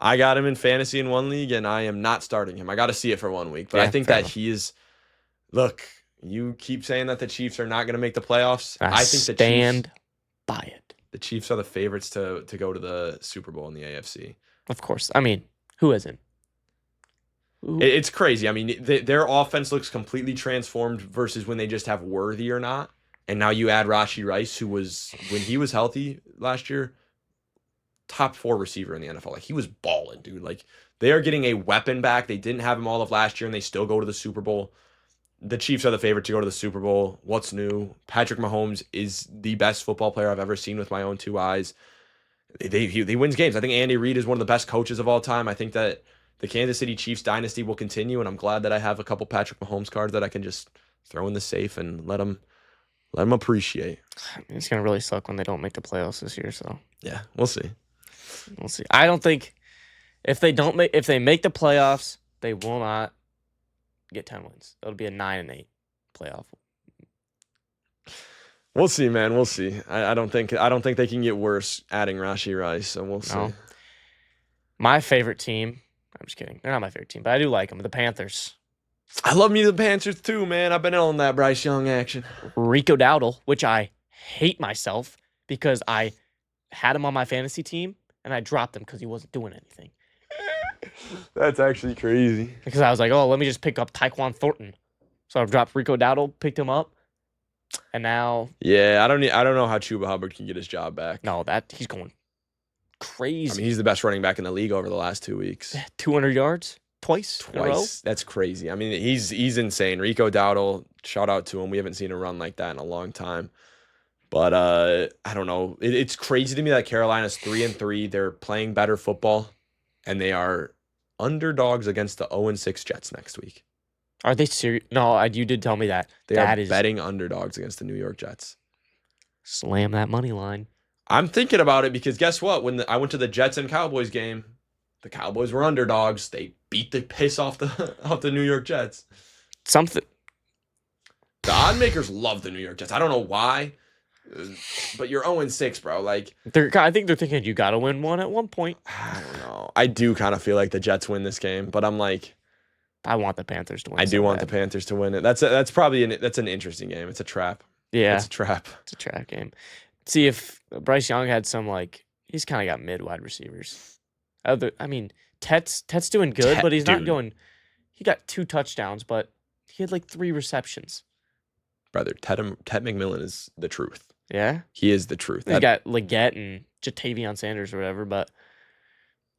I got him in fantasy in one league, and I am not starting him. I got to see it for 1 week. But I Yeah, think fair that enough. he is, look, You keep saying that the Chiefs are not going to make the playoffs. I think stand by it. the Chiefs are the favorites to go to the Super Bowl in the AFC. Of course. I mean, who isn't? It's crazy. I mean, their offense looks completely transformed versus when they just have Worthy or not. And now you add Rashee Rice, who was, when he was healthy last year, top 4 receiver in the NFL. Like, he was balling, dude. Like, they are getting a weapon back. They didn't have him all of last year, and they still go to the Super Bowl. The Chiefs are the favorite to go to the Super Bowl. What's new? Patrick Mahomes is the best football player I've ever seen with my own 2 eyes. He wins games. I think Andy Reid is one of the best coaches of all time. I think that the Kansas City Chiefs dynasty will continue, and I'm glad that I have a couple Patrick Mahomes cards that I can just throw in the safe and let him appreciate. It's gonna really suck when they don't make the playoffs this year. So yeah, we'll see. We'll see. I don't think if they make the playoffs, they will not get 10 wins. It'll be a 9-8 playoff. We'll see, man. We'll see. I don't think they can get worse adding Rashee Rice, so we'll see. My favorite team. I'm just kidding. They're not my favorite team, but I do like them. The Panthers. I love me the Panthers too, man. I've been on that Bryce Young action. Rico Dowdle, which I hate myself because I had him on my fantasy team and I dropped him because he wasn't doing anything. That's actually crazy. Because I was like, oh, let me just pick up Tyquan Thornton. So I dropped Rico Dowdle, picked him up, and now. Yeah, I don't know how Chuba Hubbard can get his job back. No, he's going crazy. I mean, he's the best running back in the league over the last 2 weeks. 200 yards twice. In a row? That's crazy. I mean, he's insane. Rico Dowdle, shout out to him. We haven't seen a run like that in a long time. But I don't know. It's crazy to me that Carolina's 3-3. They're playing better football, and they are underdogs against the 0-6 Jets next week. Are they serious? No, you did tell me that. They are betting underdogs against the New York Jets. Slam that money line. I'm thinking about it because guess what? When I went to the Jets and Cowboys game, the Cowboys were underdogs. They beat the piss off the New York Jets. Something. The odd makers love the New York Jets. I don't know why, but you're 0-6, bro. Like, I think they're thinking you got to win one at one point. I don't know. I do kind of feel like the Jets win this game, but I'm like, I want the Panthers to win. I do want the Panthers to win it. That's probably an interesting game. It's a trap. Yeah, it's a trap. It's a trap game. See if Bryce Young had some he's kind of got mid wide receivers. I mean, Tet's doing good, but he's not going. He got 2 touchdowns, but he had 3 receptions. Brother, Ted McMillan is the truth. Yeah, he is the truth. He's got Leggett and Jatavion Sanders or whatever, but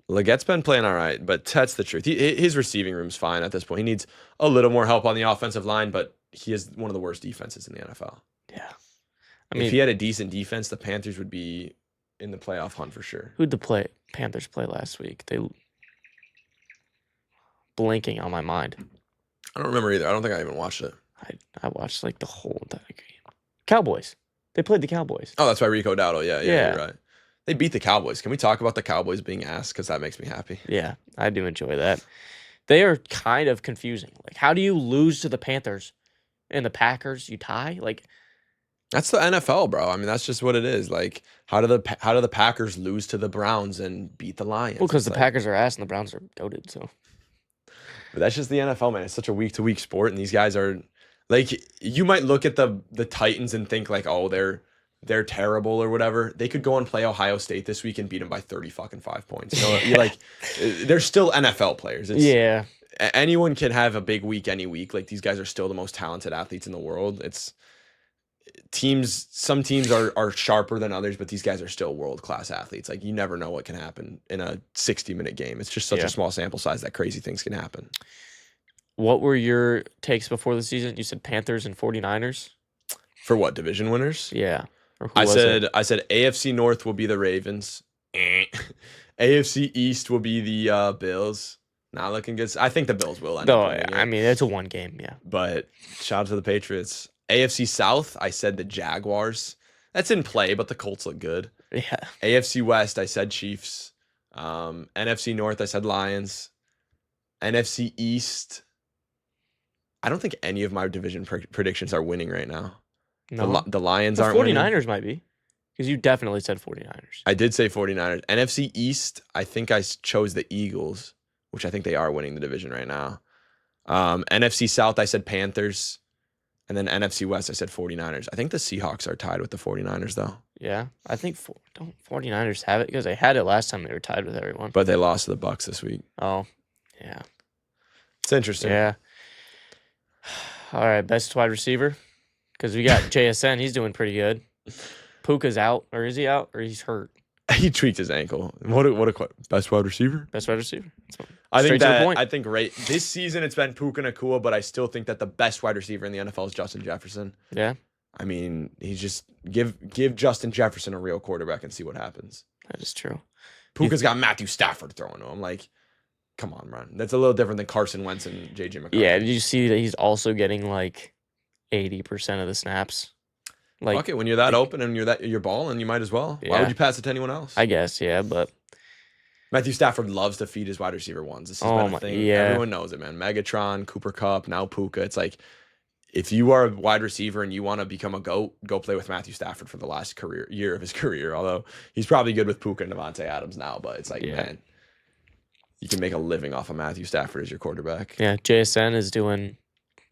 Leggett's been playing all right, but Tet's the truth. His receiving room's fine at this point. He needs a little more help on the offensive line, but he is one of the worst defenses in the NFL. Yeah. I mean, if he had a decent defense, the Panthers would be in the playoff hunt for sure. Who'd the Panthers play last week? They blinking on my mind. I don't remember either. I don't think I even watched it. I watched the whole entire game. Cowboys. They played the Cowboys. Oh, that's why Rico Dowdle. Yeah, you're right. They beat the Cowboys. Can we talk about the Cowboys being ass? Because that makes me happy. Yeah, I do enjoy that. They are kind of confusing. How do you lose to the Panthers and the Packers? You tie? That's the NFL, bro. I mean, that's just what it is. How do the Packers lose to the Browns and beat the Lions? Well, because the Packers are ass and the Browns are goated. So, but that's just the NFL, man. It's such a week-to-week sport, and these guys are you might look at the Titans and think oh, they're terrible or whatever. They could go and play Ohio State this week and beat them by 5 points. You're they're still NFL players. Yeah. Anyone can have a big week any week. These guys are still the most talented athletes in the world. Some teams are sharper than others, but these guys are still world-class athletes. You never know what can happen in a 60-minute game. It's just such a small sample size that crazy things can happen. What were your takes before the season? You said Panthers and 49ers? For what, division winners? Yeah. I said AFC North will be the Ravens. AFC East will be the Bills. Not looking good. I think the Bills will end up winning it. I mean, it's a one game, yeah. But shout out to the Patriots. AFC South, I said the Jaguars. That's in play, but the Colts look good. Yeah. AFC West, I said Chiefs. NFC North, I said Lions. NFC East, I don't think any of my division predictions are winning right now. No. The Lions aren't 49ers winning. Might be. Because you definitely said 49ers. I did say 49ers. NFC East, I think I chose the Eagles, which I think they are winning the division right now. NFC South, I said Panthers. And then NFC West, I said 49ers. I think the Seahawks are tied with the 49ers, though. Yeah, I think don't 49ers have it because they had it last time they were tied with everyone. But they lost to the Bucks this week. Oh, yeah. It's interesting. Yeah. All right, best wide receiver because we got JSN. He's doing pretty good. Puka's out, or is he out, or he's hurt? He tweaked his ankle. What a best wide receiver? Best wide receiver. I think Straight to the point. I think right this season it's been Puka Nacua, but I still think that the best wide receiver in the NFL is Justin Jefferson. Yeah, I mean, he's just give Justin Jefferson a real quarterback and see what happens. that is true. Puka's got Matthew Stafford throwing to him. Like, come on, man. That's a little different than Carson Wentz and JJ McCarthy. Yeah, did you see that he's also getting like 80% of the snaps? Like, okay, when you're that open and you're balling, you might as well. Why Yeah. would you pass it to anyone else? I guess, yeah, but Matthew Stafford loves to feed his wide receiver ones. This has Oh been my- a thing. yeah. Everyone knows it, man. Megatron, Cooper Kupp, now Puka. It's like, if you are a wide receiver and you want to become a GOAT, go play with Matthew Stafford for the last year of his career. Although he's probably good with Puka and Devontae Adams now, but it's like, Yeah. man, you can make a living off of Matthew Stafford as your quarterback. yeah, JSN is doing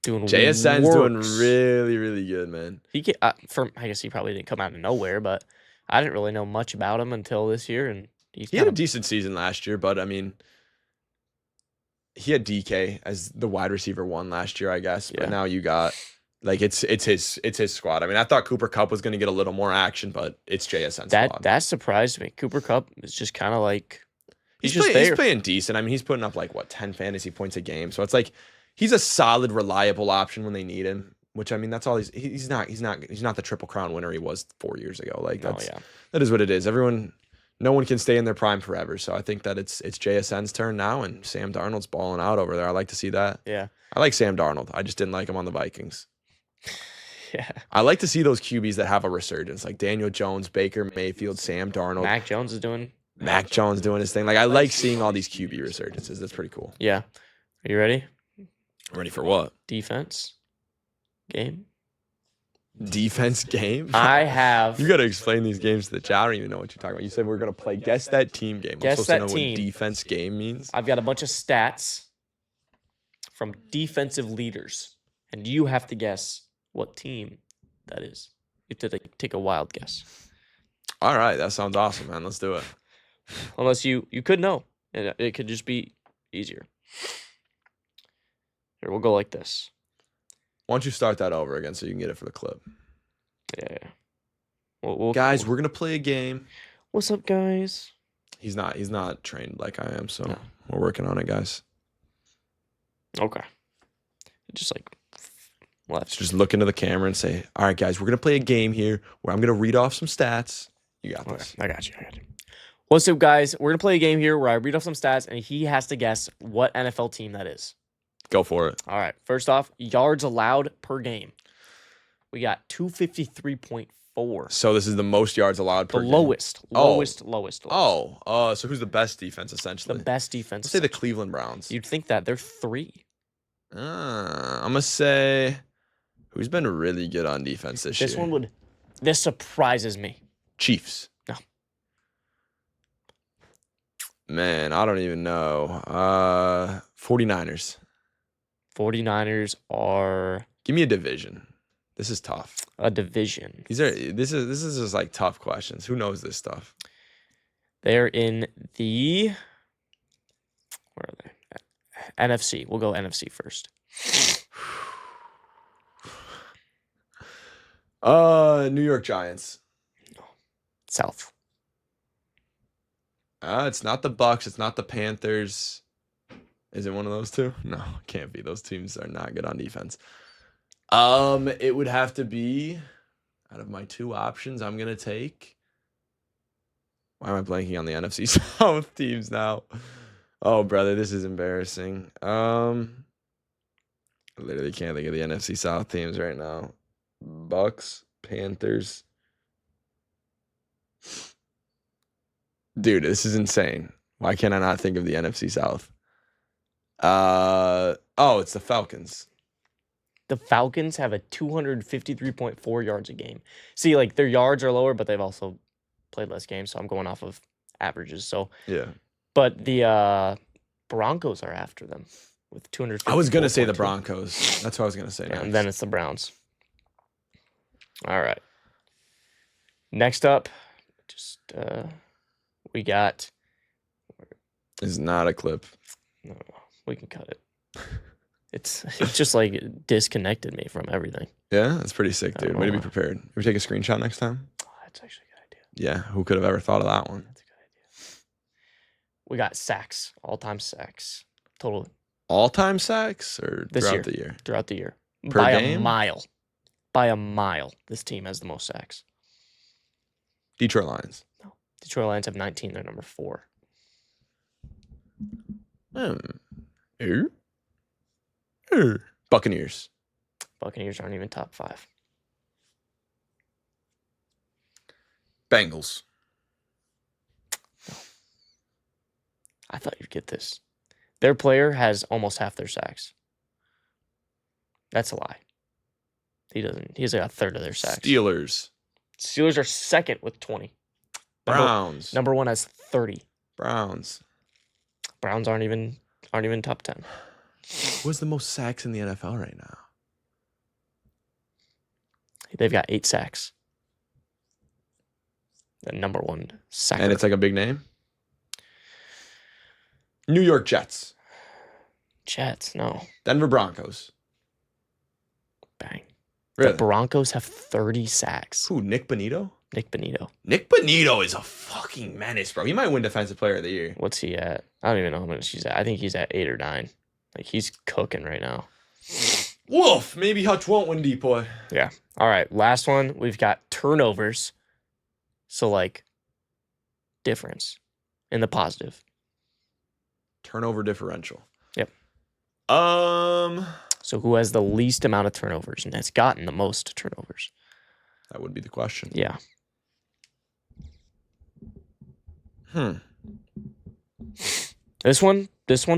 JSN's doing works. really, really good, man. He get I guess he probably didn't come out of nowhere, but I didn't really know much about him until this year, and he's He had a kinda- decent season last year, but I mean, he had DK as the wide receiver one last year, I guess. Yeah. But now you got like it's his squad. I mean, I thought Cooper Kupp was going to get a little more action, but it's JSN's squad. that surprised me. Cooper Kupp is just kind of like he's just He's there. playing decent. I mean, he's putting up like 10 fantasy points a game. So it's like he's a solid, reliable option when they need him. Which I mean, that's all he's not the Triple Crown winner he was 4 years ago. Like Oh that's yeah, that is what it is. No one can stay in their prime forever. So I think that it's JSN's turn now, and Sam Darnold's balling out over there. I like to see that. yeah, I like Sam Darnold. I just didn't like him on the Vikings. yeah. I like to see those QBs that have a resurgence, like Daniel Jones, Baker Mayfield, Sam Darnold, Mac Jones is doing. Mac Jones doing his thing. Like I like seeing all these QB resurgences. That's pretty cool. Yeah, are you ready? Ready for what? Defense game. Defense game? I have You got to explain these games to the chat. I don't even know what you're talking about. You said we're going to play Guess That Team game. Guess I'm supposed That to know Team. what defense game means. I've got a bunch of stats from defensive leaders, and you have to guess what team that is. You have to take a wild guess. All right. That sounds awesome, man. Let's do it. Unless you could know, and it could just be easier. Here, we'll go like this. Why don't you start that over again so you can get it for the clip? Yeah. We'll, Guys, we're going to play a game. what's up, guys? He's not trained like I am, so No. we're working on it, guys. Okay. Just like left. So just look into the camera and say, all right, guys, we're going to play a game here where I'm going to read off some stats. You got Okay, this. I got you. What's up, guys? We're gonna play a game here where I read off some stats, and he has to guess what NFL team that is. Go for it. All right. First off, yards allowed per game. We got 253.4. So this is the most yards allowed per The game. lowest. Oh. Lowest. So who's the best defense, essentially? The best defense. Let's say the Cleveland Browns. You'd think that they're 3. I'm going to say, who's been really good on defense this year? This surprises me. Chiefs. No. Man, I don't even know. 49ers. 49ers are Give me a division. This is tough. a division. This is just like tough questions. Who knows this stuff? They're in the where are they? NFC. We'll go NFC first. New York Giants. South. It's not the Bucks. It's not the Panthers. Is it one of those two? No, it can't be. Those teams are not good on defense. It would have to be out of my two options. I'm gonna take. Why am I blanking on the NFC South teams now? Oh, brother, this is embarrassing. I literally can't think of the NFC South teams right now. Bucks, Panthers. Dude, this is insane. Why can't I not think of the NFC South? It's the Falcons. The Falcons have a 253.4 yards a game. See, like their yards are lower, but they've also played less games, so I'm going off of averages. So, Yeah. but the Broncos are after them with 250. I was gonna say the Broncos. That's what I was gonna say. And next. then it's the Browns. All right. Next up, just we got. It's not a clip. No, we can cut it. It's just like it disconnected me from everything. Yeah, that's pretty sick, I don't dude. know Way to be why. prepared. You ever take a screenshot next time? Oh, that's actually a good idea. Yeah, who could have ever thought of that one? That's a good idea. We got sacks, all-time sacks, total All-time sacks or This throughout year. the year? throughout the year Per by game? a mile. By a mile, this team has the most sacks. Detroit Lions. No, Detroit Lions have 19. They're number 4. Er? Buccaneers. Buccaneers aren't even top 5. Bengals. I thought you'd get this. Their player has almost half their sacks. That's a lie. He doesn't. He has like a third of their sacks. Steelers. Steelers are second with 20. Browns. Number 1 has 30. Browns. Browns aren't even top 10. What's the most sacks in the NFL right now? They've got 8 sacks. The number 1 sacker. And it's like a big name? New York Jets. Jets. No. Denver Broncos. Bang. Really? The Broncos have 30 sacks. Who, Nick Bonito? Nick Bonito. Nick Bonito is a fucking menace, bro. He might win Defensive Player of the Year. What's he at? I don't even know how much he's at. I think he's at 8 or 9. Like, he's cooking right now. Wolf. Maybe Hutch won't win Depoy. Yeah. All right. Last one. We've got turnovers. So, like, difference in the positive. Turnover differential. Yep. That So, who has the least amount of turnovers and has gotten the most turnovers? would be the question. Yeah. This one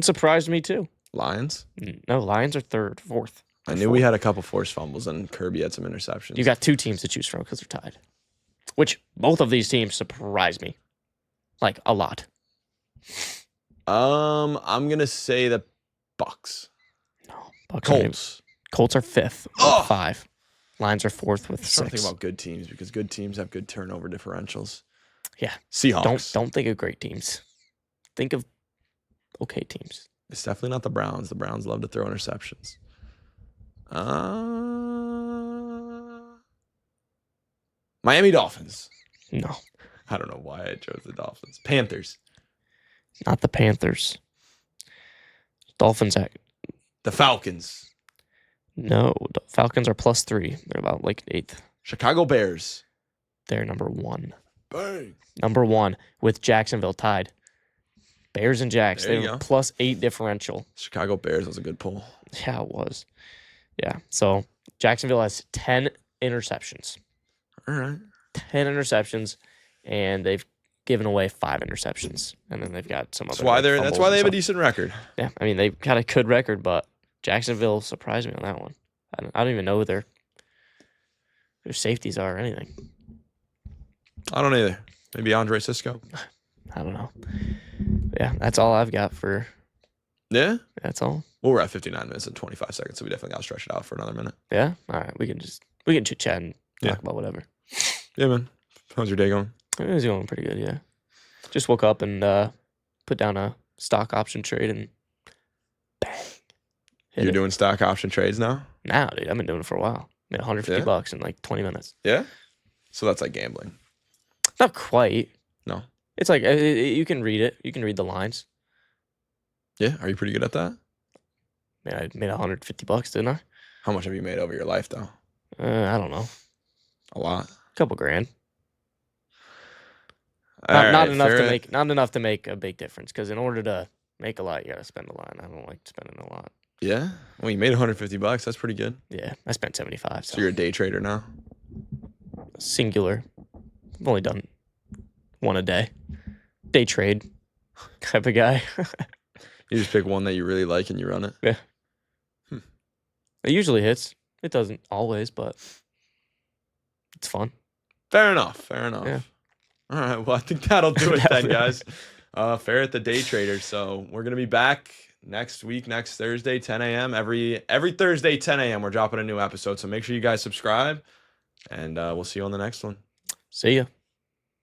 surprised me too. Lions. No, Lions are 3rd, 4th. I knew we had a couple forced fumbles and Kirby had some interceptions. You got 2 teams to choose from because they're tied. Which both of these teams surprised me, like a lot. I'm gonna say the Bucks. No, Bucks aren't even- Colts. Colts are 5th Ugh! with 5. Lions are 4th with I'm trying to 6. think about good teams because good teams have good turnover differentials. Yeah. Seahawks. Don't think of great teams. Think of okay teams. It's definitely not the Browns. The Browns love to throw interceptions. Miami Dolphins. No, I don't know why I chose the Dolphins. Panthers. not the Panthers. Dolphins at The Falcons. no. Falcons are +3. They're about like 8th. Chicago Bears. They're number 1. Bang. Number 1 with Jacksonville tied. Bears and Jacks. There you They go. were +8 differential. Chicago Bears was a good pull. Yeah, it was. Yeah. So Jacksonville has 10 interceptions. All right. 10 interceptions, and they've given away 5 interceptions. And then they've got some other. That's why they fumbles have a and stuff. decent record. Yeah, I mean, they've got a good record, but Jacksonville surprised me on that one. I don't even know who their safeties are or anything. I don't either. Maybe Andre Cisco. I don't know. Yeah, that's all I've got for. Yeah. That's all. Well, we're at 59 minutes and 25 seconds, so we definitely got to stretch it out for another minute. Yeah. All right. We can chit chat and talk about whatever. Yeah, man. How's your day going? It was going pretty good. Yeah. Just woke up and put down a stock option trade and bang. hit You're it. doing stock option trades now? Now, dude, I've been doing it for a while. Made $150 in like 20 minutes. Yeah. So that's like gambling. Not quite. No. It's like you can read it. You can read the lines. Yeah. Are you pretty good at that? Man, I made $150, didn't I? How much have you made over your life, though? I don't know. A lot. A couple grand. All Not right, enough to fair. make. Not enough to make a big difference. Because in order to make a lot, you gotta spend a lot. And I don't like spending a lot. Yeah. Well, you made $150. That's pretty good. Yeah, I spent 75. So you're a day trader now. Singular. I've only done one a day. Day trade type of guy. You just pick one that you really like and you run it. It usually hits. It doesn't always, but it's fun. Fair enough. Fair enough. Yeah. All right. Well, I think that'll do it then, That'll- guys. Fair at the Day Trader. So we're gonna be back next week, next Thursday, 10 a.m. Every Thursday, 10 a.m. We're dropping a new episode. So make sure you guys subscribe. And we'll see you on the next one. See ya.